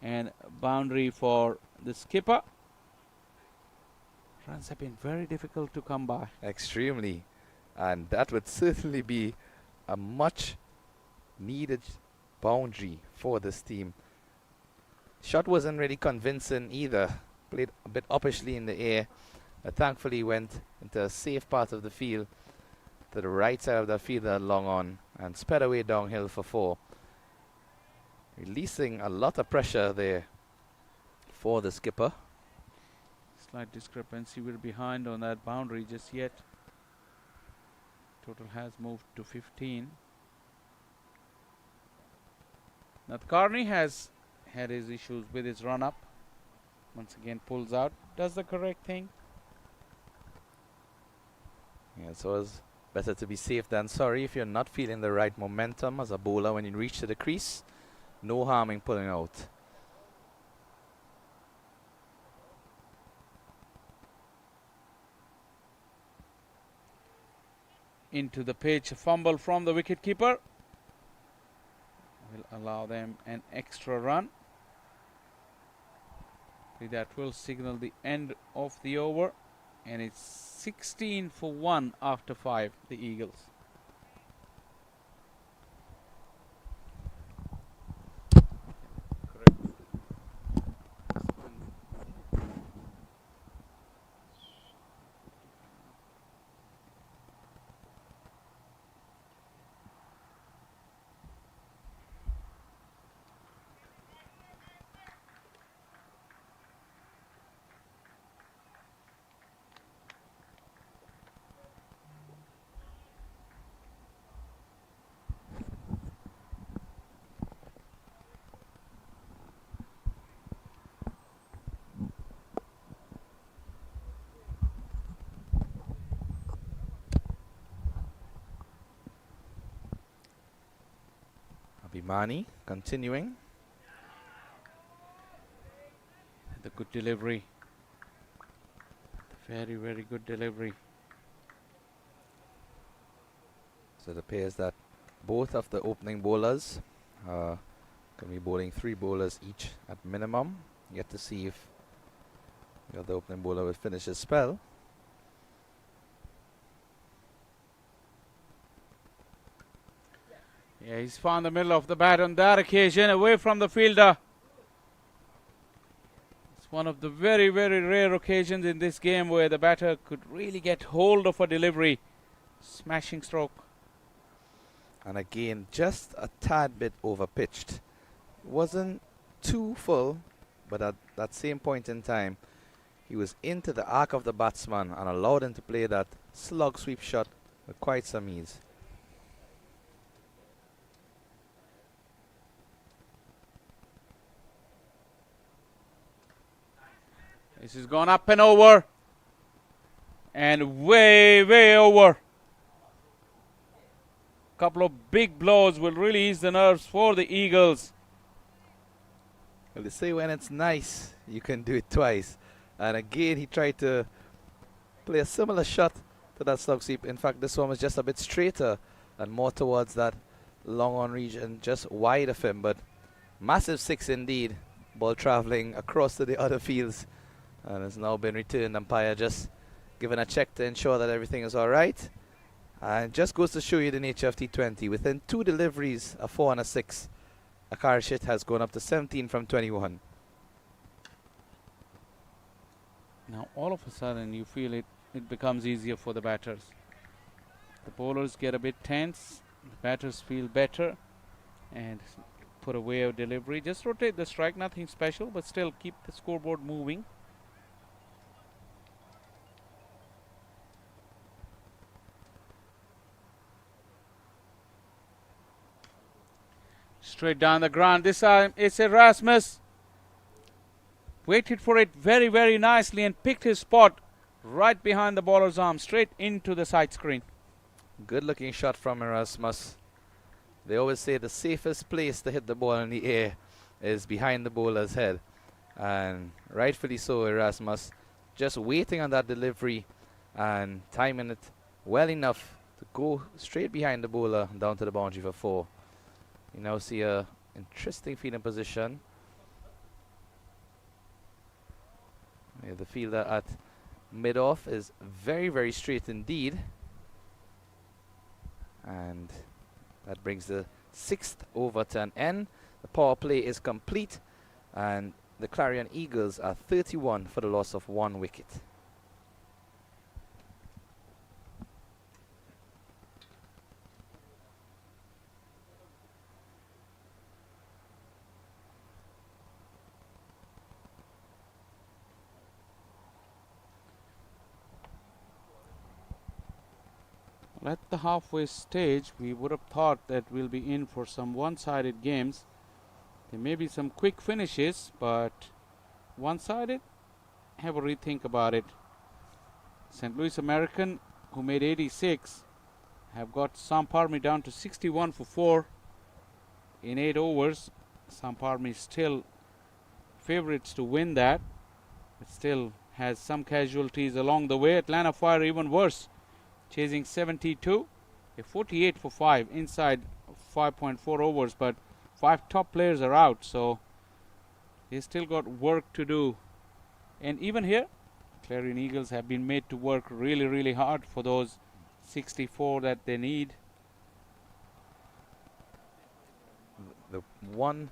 and boundary for the skipper. Runs have been very difficult to come by. Extremely. And that would certainly be a much needed boundary for this team. Shot wasn't really convincing either. Played a bit uppishly in the air. Thankfully went into a safe part of the field to the right side of the field that long on and sped away downhill for 4. Releasing a lot of pressure there for the skipper. Slight discrepancy. We're behind on that boundary just yet. Total has moved to 15. Now Carney has had his issues with his run up. Once again pulls out. Does the correct thing. Yeah, so it's better to be safe than sorry. If you're not feeling the right momentum as a bowler when you reach to the crease, no harm in pulling out. Into the pitch, a fumble from the wicketkeeper will allow them an extra run. That will signal the end of the over, and it's 16 for 1 after 5, the Eagles. Abhimani continuing. The good delivery. Very, very good delivery. So it appears that both of the opening bowlers can be bowling 3 bowlers each at minimum. Yet to see if the other opening bowler will finish his spell. Yeah, he's found the middle of the bat on that occasion, away from the fielder. It's one of the very, very rare occasions in this game where the batter could really get hold of a delivery. Smashing stroke. And again, just a tad bit over pitched. Wasn't too full, but at that same point in time, he was into the arc of the batsman and allowed him to play that slug sweep shot with quite some ease. This has gone up and over. And way, way over. Couple of big blows will really ease the nerves for the Eagles. Well, they say when it's nice, you can do it twice. And again, he tried to play a similar shot to that slug sweep. In fact, this one was just a bit straighter and more towards that long on region, just wide of him. But massive 6 indeed. Ball traveling across to the other fields And has now been returned. Umpire just given a check to ensure that everything is all right. And just goes to show you the nature of T20. Within 2 deliveries, a 4 and a 6, Akarshit has gone up to 17 from 21. Now all of a sudden you feel it becomes easier for the batters. The bowlers get a bit tense, the batters feel better and put away a delivery. Just rotate the strike, nothing special, but still keep the scoreboard moving. Straight down the ground. This time it's Erasmus. Waited for it very, very nicely and picked his spot right behind the bowler's arm, straight into the side screen. Good looking shot from Erasmus. They always say the safest place to hit the ball in the air is behind the bowler's head. And rightfully so, Erasmus. Just waiting on that delivery and timing it well enough to go straight behind the bowler down to the boundary for 4. You now see a interesting fielding position. The fielder at mid-off is very, very straight indeed. And that brings the 6th over to an end. The power play is complete. And the Clarion Eagles are 31 for the loss of 1 wicket. At the halfway stage, we would have thought that we'll be in for some one-sided games. There may be some quick finishes, but one-sided, have a rethink about it. St. Louis American, who made 86, have got Samparmi down to 61 for 4 in 8 overs. Samparmi still favorites to win that, but still has some casualties along the way. Atlanta Fire even worse, chasing 72, a 48 for 5 inside 5.4 overs, but 5 top players are out, so they still got work to do. And even here, Clarion Eagles have been made to work really, really hard for those 64 that they need. The one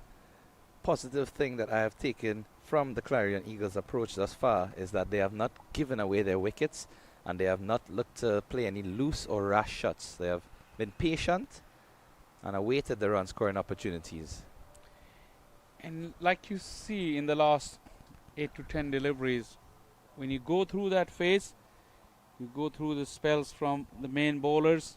positive thing that I have taken from the Clarion Eagles approach thus far is that they have not given away their wickets, and they have not looked to play any loose or rash shots. They have been patient and awaited the run scoring opportunities. And like you see in the last 8 to 10 deliveries, when you go through that phase, you go through the spells from the main bowlers,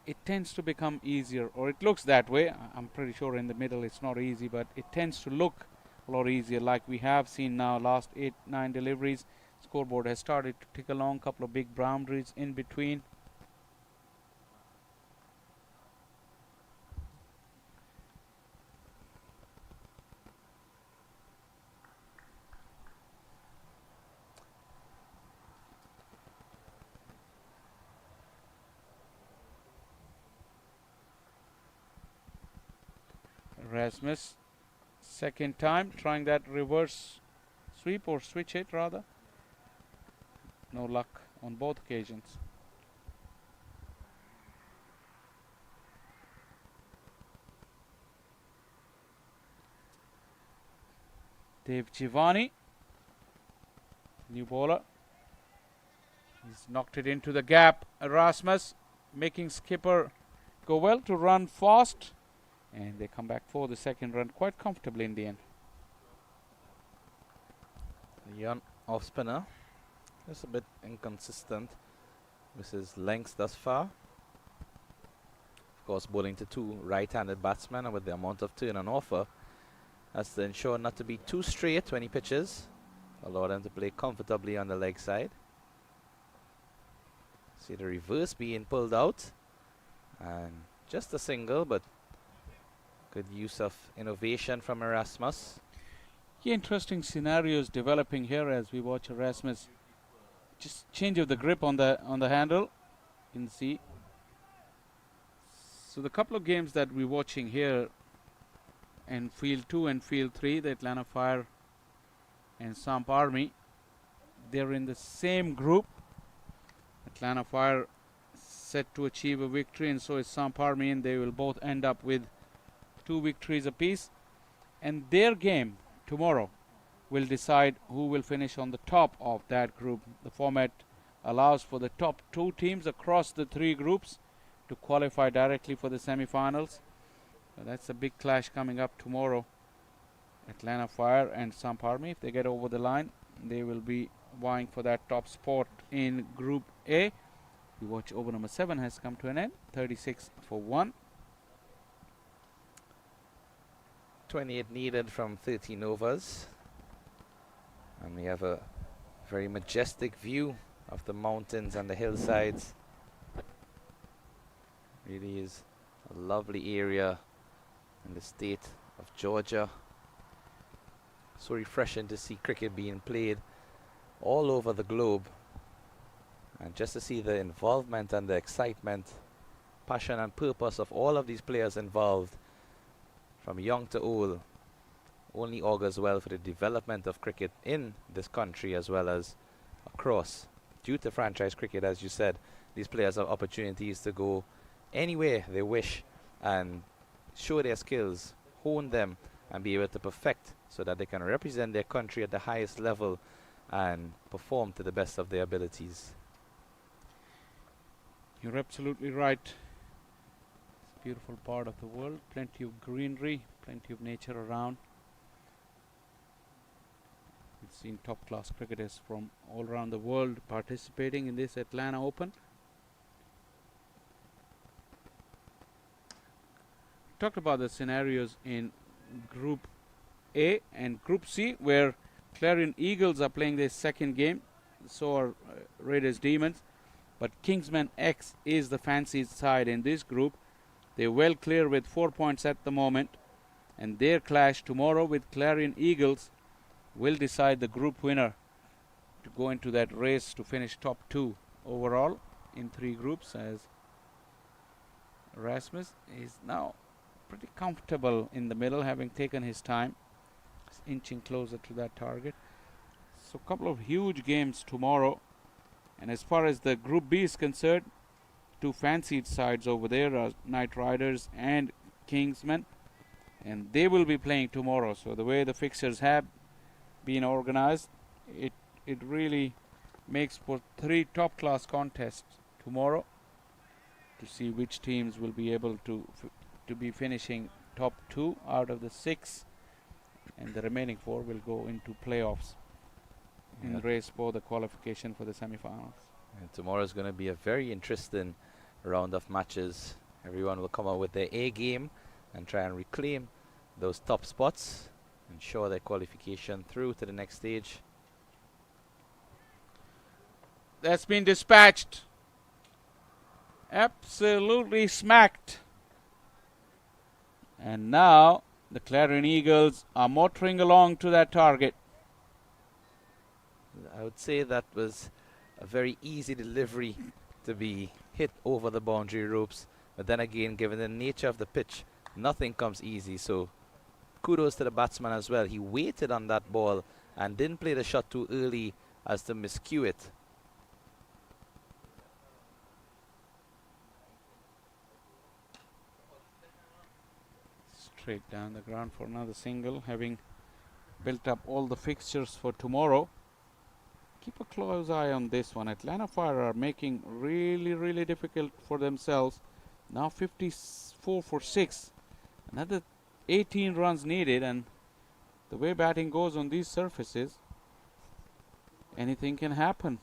it tends to become easier, or it looks that way. I'm pretty sure in the middle it's not easy, but it tends to look a lot easier, like we have seen now last 8-9 deliveries. Scoreboard has started to tick along, couple of big boundaries in between. Erasmus, second time trying that reverse sweep, or switch hit rather. No luck on both occasions. Dave Giovanni, new bowler. He's knocked it into the gap. Erasmus making skipper go well to run fast, and they come back for the second run quite comfortably in the end. The young off spinner, just a bit inconsistent with his lengths thus far. Of course, bowling to 2 right-handed batsmen, and with the amount of turn on offer, that's to ensure not to be too straight when he pitches. Allow them to play comfortably on the leg side. See the reverse being pulled out, and just a single, but good use of innovation from Erasmus. Yeah, interesting scenarios developing here as we watch Erasmus. Just change of the grip on the handle. You can see. So the couple of games that we're watching here, and field 2 and field 3, the Atlanta Fire and Samparmi, They're in the same group. Atlanta Fire set to achieve a victory, and so is Samparmi, and they will both end up with 2 victories apiece. And their game tomorrow will decide who will finish on the top of that group. The format allows for the top 2 teams across the 3 groups to qualify directly for the semi-finals. So that's a big clash coming up tomorrow. Atlanta Fire and Samparmi, if they get over the line, they will be vying for that top spot in Group A. We watch over number 7 has come to an end, 36 for 1. 28 needed from 13 overs. And we have a very majestic view of the mountains and the hillsides. Really is a lovely area in the state of Georgia. So refreshing to see cricket being played all over the globe, and just to see the involvement and the excitement, passion and purpose of all of these players involved, from young to old, only augurs well for the development of cricket in this country as well as across. Due to franchise cricket, as you said, these players have opportunities to go anywhere they wish and show their skills, hone them, and be able to perfect so that they can represent their country at the highest level and perform to the best of their abilities. You're absolutely right. It's a beautiful part of the world, plenty of greenery, plenty of nature around. We've seen top-class cricketers from all around the world participating in this Atlanta Open. Talked about the scenarios in Group A and Group C, where Clarion Eagles are playing their second game, so are Raiders Demons, but Kingsman X is the fancied side in this group. They're well clear with 4 points at the moment, and their clash tomorrow with Clarion Eagles will decide the group winner to go into that race to finish top 2 overall in 3 groups, as Rasmus is now pretty comfortable in the middle, having taken his time, inching closer to that target. So a couple of huge games tomorrow. And as far as the Group B is concerned, 2 fancied sides over there are Knight Riders and Kingsmen, and they will be playing tomorrow. So the way the fixtures have been organized, it really makes for 3 top-class contests tomorrow to see which teams will be able to be finishing top 2 out of the 6, and the remaining 4 will go into playoffs in the race for the qualification for the semi-finals. And tomorrow is going to be a very interesting round of matches. Everyone will come out with their A game and try and reclaim those top spots, ensure their qualification through to the next stage. That's been dispatched. Absolutely smacked. And now the Clarion Eagles are motoring along to that target. I would say that was a very easy delivery to be hit over the boundary ropes. But then again, given the nature of the pitch, nothing comes easy. So kudos to the batsman as well. He waited on that ball and didn't play the shot too early as to miscue it. Straight down the ground for another single, having built up all the fixtures for tomorrow. Keep a close eye on this one. Atlanta Fire are making really difficult for themselves. Now 54 for 6. Another 18 runs needed, and the way batting goes on these surfaces, anything can happen.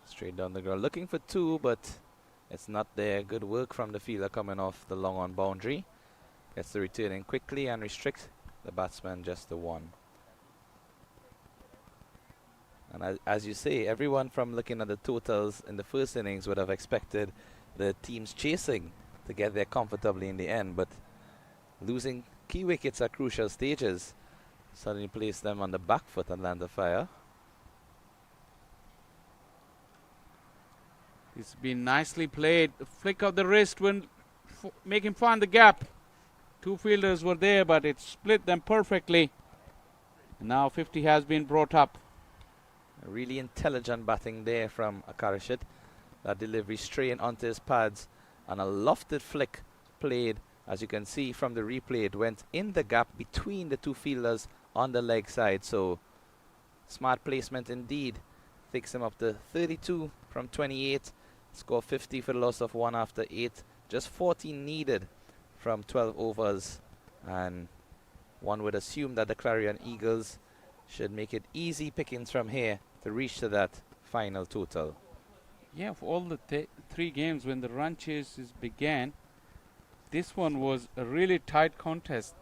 Straight down the ground, looking for 2, but it's not there. Good work from the fielder coming off the long on boundary. Gets the return in quickly and restricts the batsman just to 1. And as you say, everyone from looking at the totals in the first innings would have expected the teams chasing to get there comfortably in the end, but losing key wickets at crucial stages suddenly placed them on the back foot, Atlanta Fire. It's been nicely played. The flick of the wrist will make him find the gap. Two fielders were there, but it split them perfectly. And now 50 has been brought up. Really intelligent batting there from Akarashit. That delivery straight onto his pads, and a lofted flick played, as you can see from the replay. It went in the gap between the two fielders on the leg side. So smart placement indeed. Takes him up to 32 from 28. Score 50 for the loss of 1 after 8. Just 14 needed from 12 overs. And one would assume that the Clarion Eagles should make it easy pickings from here to reach to that final total. Yeah, for all the three games when the run chases began, this one was a really tight contest.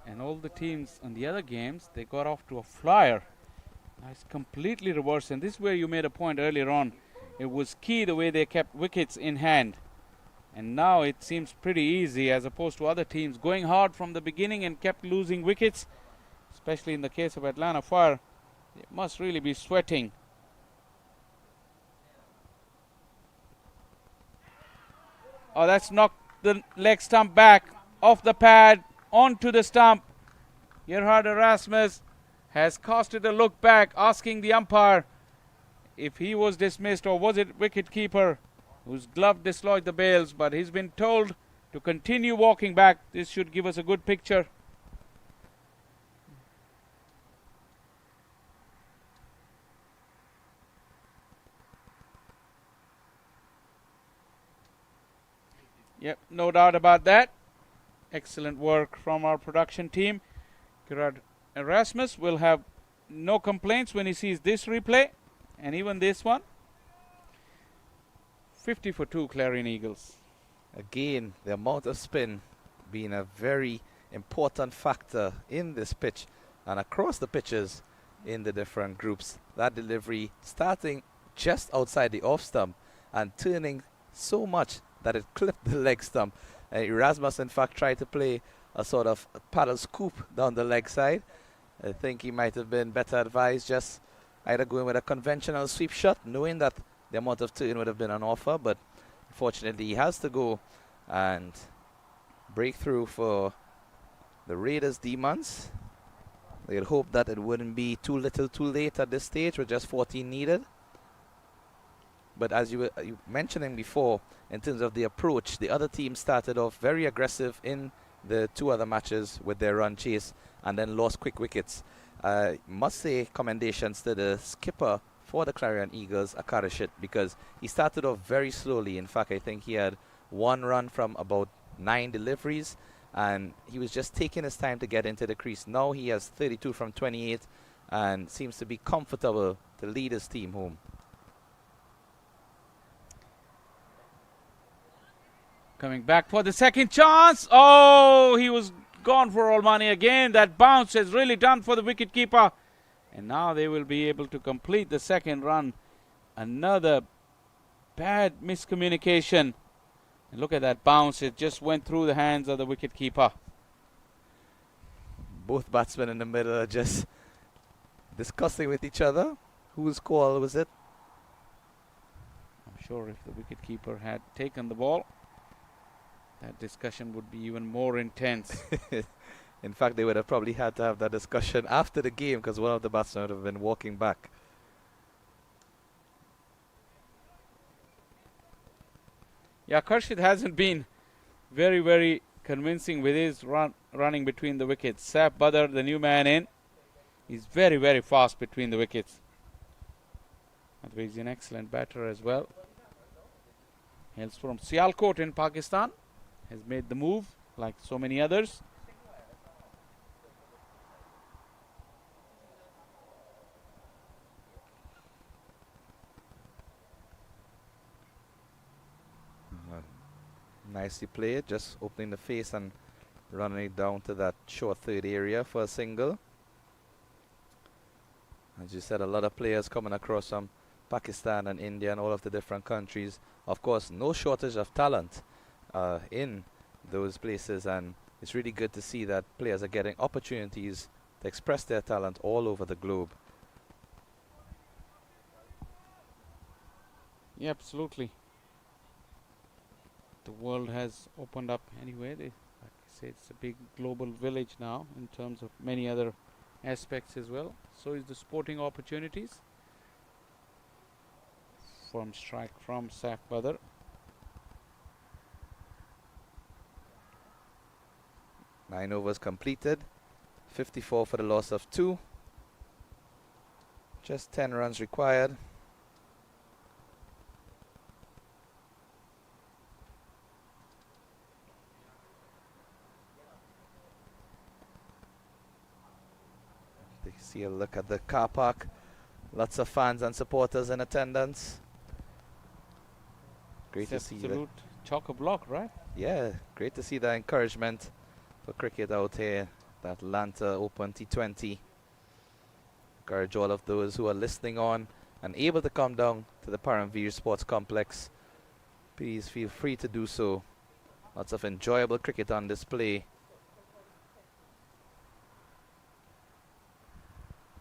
And all the teams on the other games, they got off to a flyer. Now it's completely reversed. And this is where you made a point earlier on. It was key the way they kept wickets in hand. And now it seems pretty easy as opposed to other teams going hard from the beginning and kept losing wickets. Especially in the case of Atlanta Fire. They must really be sweating. Oh, that's knocked the leg stump back off the pad onto the stump. Gerhard Erasmus has cast it a look back, asking the umpire if he was dismissed or was it wicketkeeper whose glove dislodged the bails, but he's been told to continue walking back. This should give us a good picture. Yep, no doubt about that. Excellent work from our production team. Gerard Erasmus will have no complaints when he sees this replay and even this one. 50 for 2 Clarion Eagles. Again, the amount of spin being a very important factor in this pitch and across the pitches in the different groups. That delivery starting just outside the off stump and turning so much that it clipped the leg stump. Erasmus, in fact, tried to play a sort of paddle scoop down the leg side. I think he might have been better advised just either going with a conventional sweep shot, knowing that the amount of turn would have been on offer, but unfortunately he has to go and break through for the Raiders Demons. They'd hope that it wouldn't be too little too late at this stage with just 14 needed. But as you were mentioning before, in terms of the approach, the other team started off very aggressive in the two other matches with their run chase and then lost quick wickets. Must say commendations to the skipper for the Clarion Eagles, Akarashit, because he started off very slowly. In fact, I think he had 1 run from about 9 deliveries, and he was just taking his time to get into the crease. Now he has 32 from 28 and seems to be comfortable to lead his team home. Coming back for the second chance. Oh, he was gone for all money again. That bounce has really done for the wicketkeeper. And now they will be able to complete the second run. Another bad miscommunication. And look at that bounce. It just went through the hands of the wicketkeeper. Both batsmen in the middle are just discussing with each other. Whose call was it? I'm sure if the wicketkeeper had taken the ball, that discussion would be even more intense. In fact, they would have probably had to have that discussion after the game because one of the batsmen would have been walking back. Yeah, Karshid hasn't been very, very convincing with his running between the wickets. Saf Badr, the new man in, he's very, very fast between the wickets. He's an excellent batter as well. Hails from Sialkot in Pakistan. Has made the move like so many others. Nicely played, just opening the face and running it down to that short third area for a single. As you said, a lot of players coming across from Pakistan and India and all of the different countries. Of course, no shortage of talent in those places, and it's really good to see that players are getting opportunities to express their talent all over the globe. Yeah, absolutely. The world has opened up anyway. say it's a big global village now in terms of many other aspects as well. So is the sporting opportunities. Firm strike from Saf Badr. 9 overs completed. 54 for the loss of 2. Just 10 runs required. They see a look at the car park. Lots of fans and supporters in attendance. Great to see that. Absolute chock-a-block, right? Yeah, great to see the encouragement for cricket out here. The Atlanta Open T20. Encourage all of those who are listening on and able to come down to the Paramveer Sports Complex. Please feel free to do so. Lots of enjoyable cricket on display.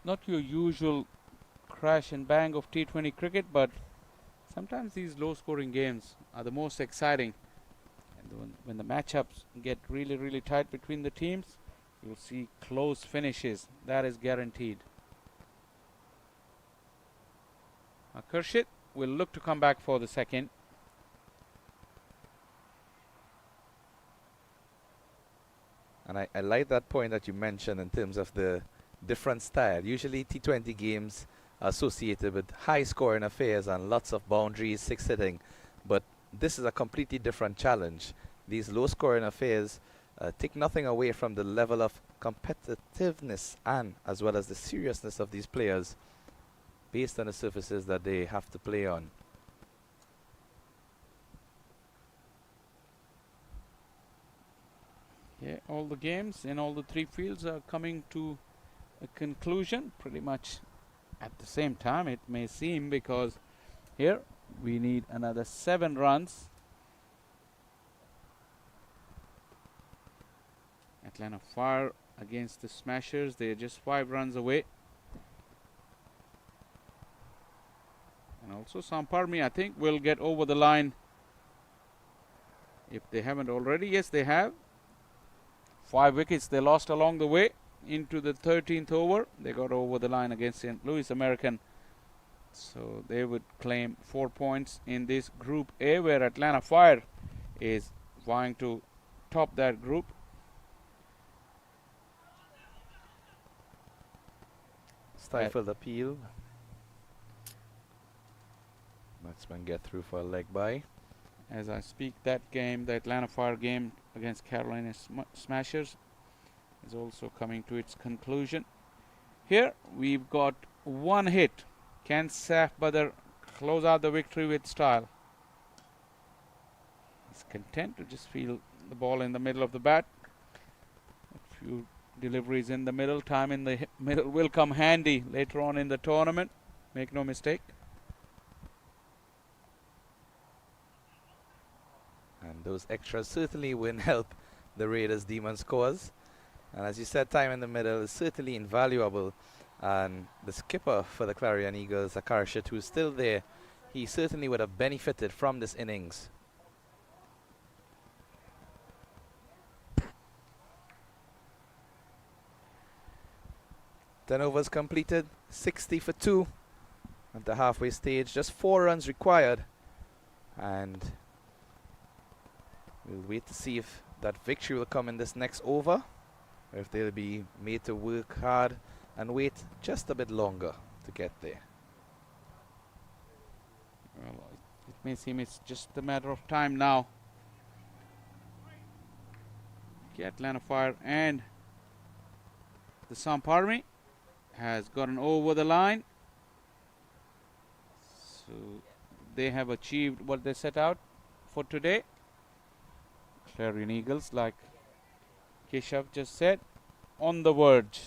Not your usual crash and bang of T20 cricket, but sometimes these low-scoring games are the most exciting. And when the matchups get really, really tight between the teams, you'll see close finishes. That is guaranteed. Kershit will look to come back for the second. And I like that point that you mentioned in terms of the different style. Usually T20 games are associated with high scoring affairs and lots of boundaries, 6 hitting. But this is a completely different challenge. These low scoring affairs take nothing away from the level of competitiveness and as well as the seriousness of these players based on the surfaces that they have to play on. Yeah, all the games in all the 3 fields are coming to a conclusion pretty much at the same time, it may seem, because here we need another 7 runs. Atlanta Fire against the Smashers. They're just 5 runs away. And also Samparmi, I think, will get over the line if they haven't already. Yes, they have. 5 wickets they lost along the way into the 13th over. They got over the line against St. Louis American. So they would claim 4 points in this Group A, where Atlanta Fire is vying to top that group. Stifled appeal. Batsman get through for a leg bye. As I speak, that game, the Atlanta Fire game against Carolina Smashers, is also coming to its conclusion. Here we've got 1 hit. Can Saf Badr close out the victory with style? He's content to just feel the ball in the middle of the bat. A few deliveries in the middle. Time in the middle will come handy later on in the tournament. Make no mistake. And those extras certainly will help the Raiders' Demons cause. And as you said, time in the middle is certainly invaluable. And the skipper for the Clarion Eagles, Akarshit, who's still there, he certainly would have benefited from this innings. Ten overs completed, 60 for 2 at the halfway stage. Just 4 runs required. And we'll wait to see if that victory will come in this next over, or if they'll be made to work hard and wait just a bit longer to get there. Well, it may seem it's just a matter of time now. Okay, Atlanta Fire and the Samparmi has gotten over the line. So they have achieved what they set out for today. Clarion Eagles, like Keshav just said, on the verge.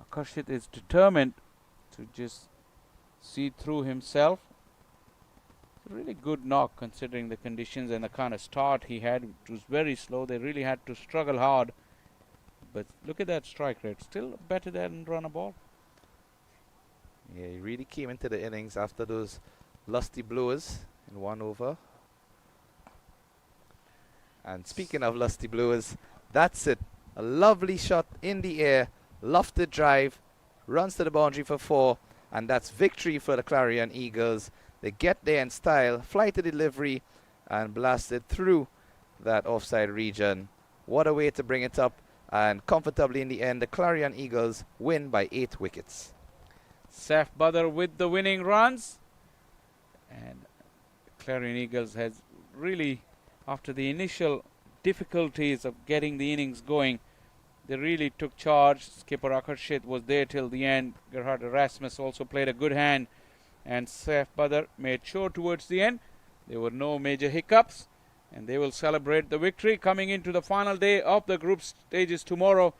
Akarshit is determined to just see through himself. It's a really good knock considering the conditions and the kind of start he had. It was very slow. They really had to struggle hard. But look at that strike rate. Still better than run a ball. Yeah, he really came into the innings after those Lusty blowers in 1 over. And speaking of lusty blowers, that's it. A lovely shot in the air, lofted drive, runs to the boundary for 4, and that's victory for the Clarion Eagles. They get there in style, fly to delivery, and blast it through that offside region. What a way to bring it up, and comfortably in the end, the Clarion Eagles win by 8 wickets. Saf Badr with the winning runs, and Clarion Eagles has really, after the initial difficulties of getting the innings going, they really took charge. Skipper Akarshit was there till the end. Gerhard Erasmus also played a good hand, and Saf Badr made sure towards the end there were no major hiccups, and they will celebrate the victory coming into the final day of the group stages tomorrow.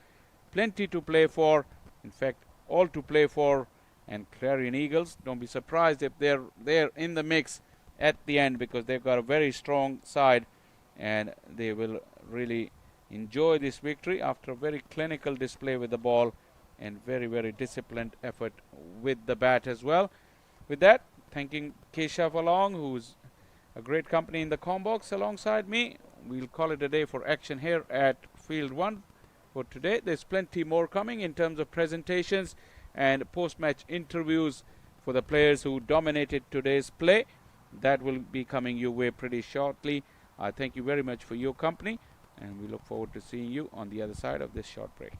Plenty to play for, in fact all to play for, and Clarion Eagles, don't be surprised if they're in the mix at the end, because they've got a very strong side and they will really enjoy this victory after a very clinical display with the ball and very, very disciplined effort with the bat as well. With that, thanking Keshav along, who's a great company in the combox alongside me. We'll call it a day for action here at Field 1 for today. There's plenty more coming in terms of presentations and post-match interviews for the players who dominated today's play. That will be coming your way pretty shortly. I thank you very much for your company, and we look forward to seeing you on the other side of this short break.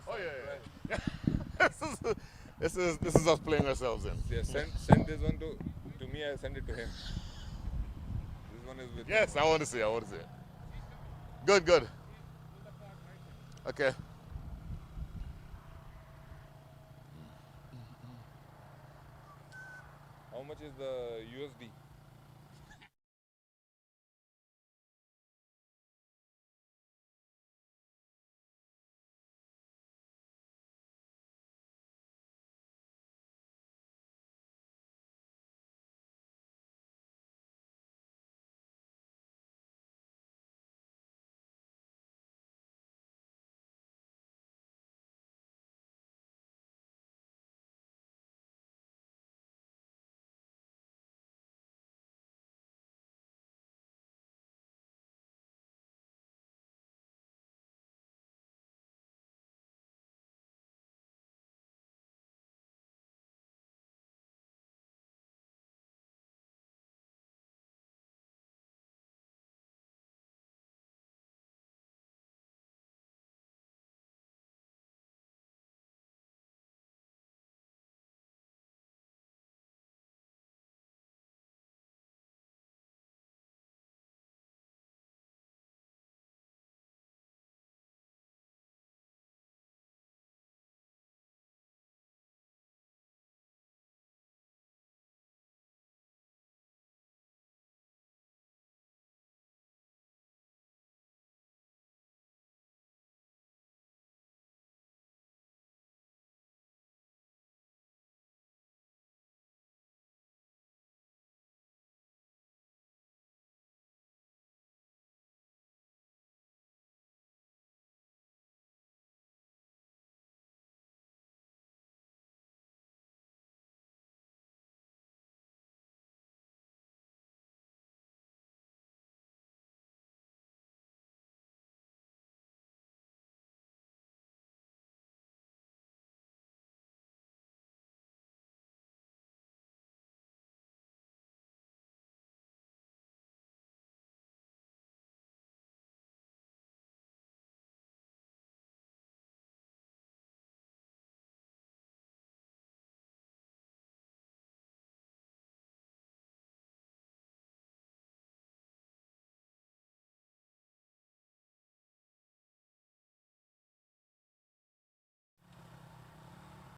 Oh yeah. This is us playing ourselves in. Yeah, send this one to me. I send it to him. This one is with Yes, me. I want to see. it. Good. Okay. How much is the USD?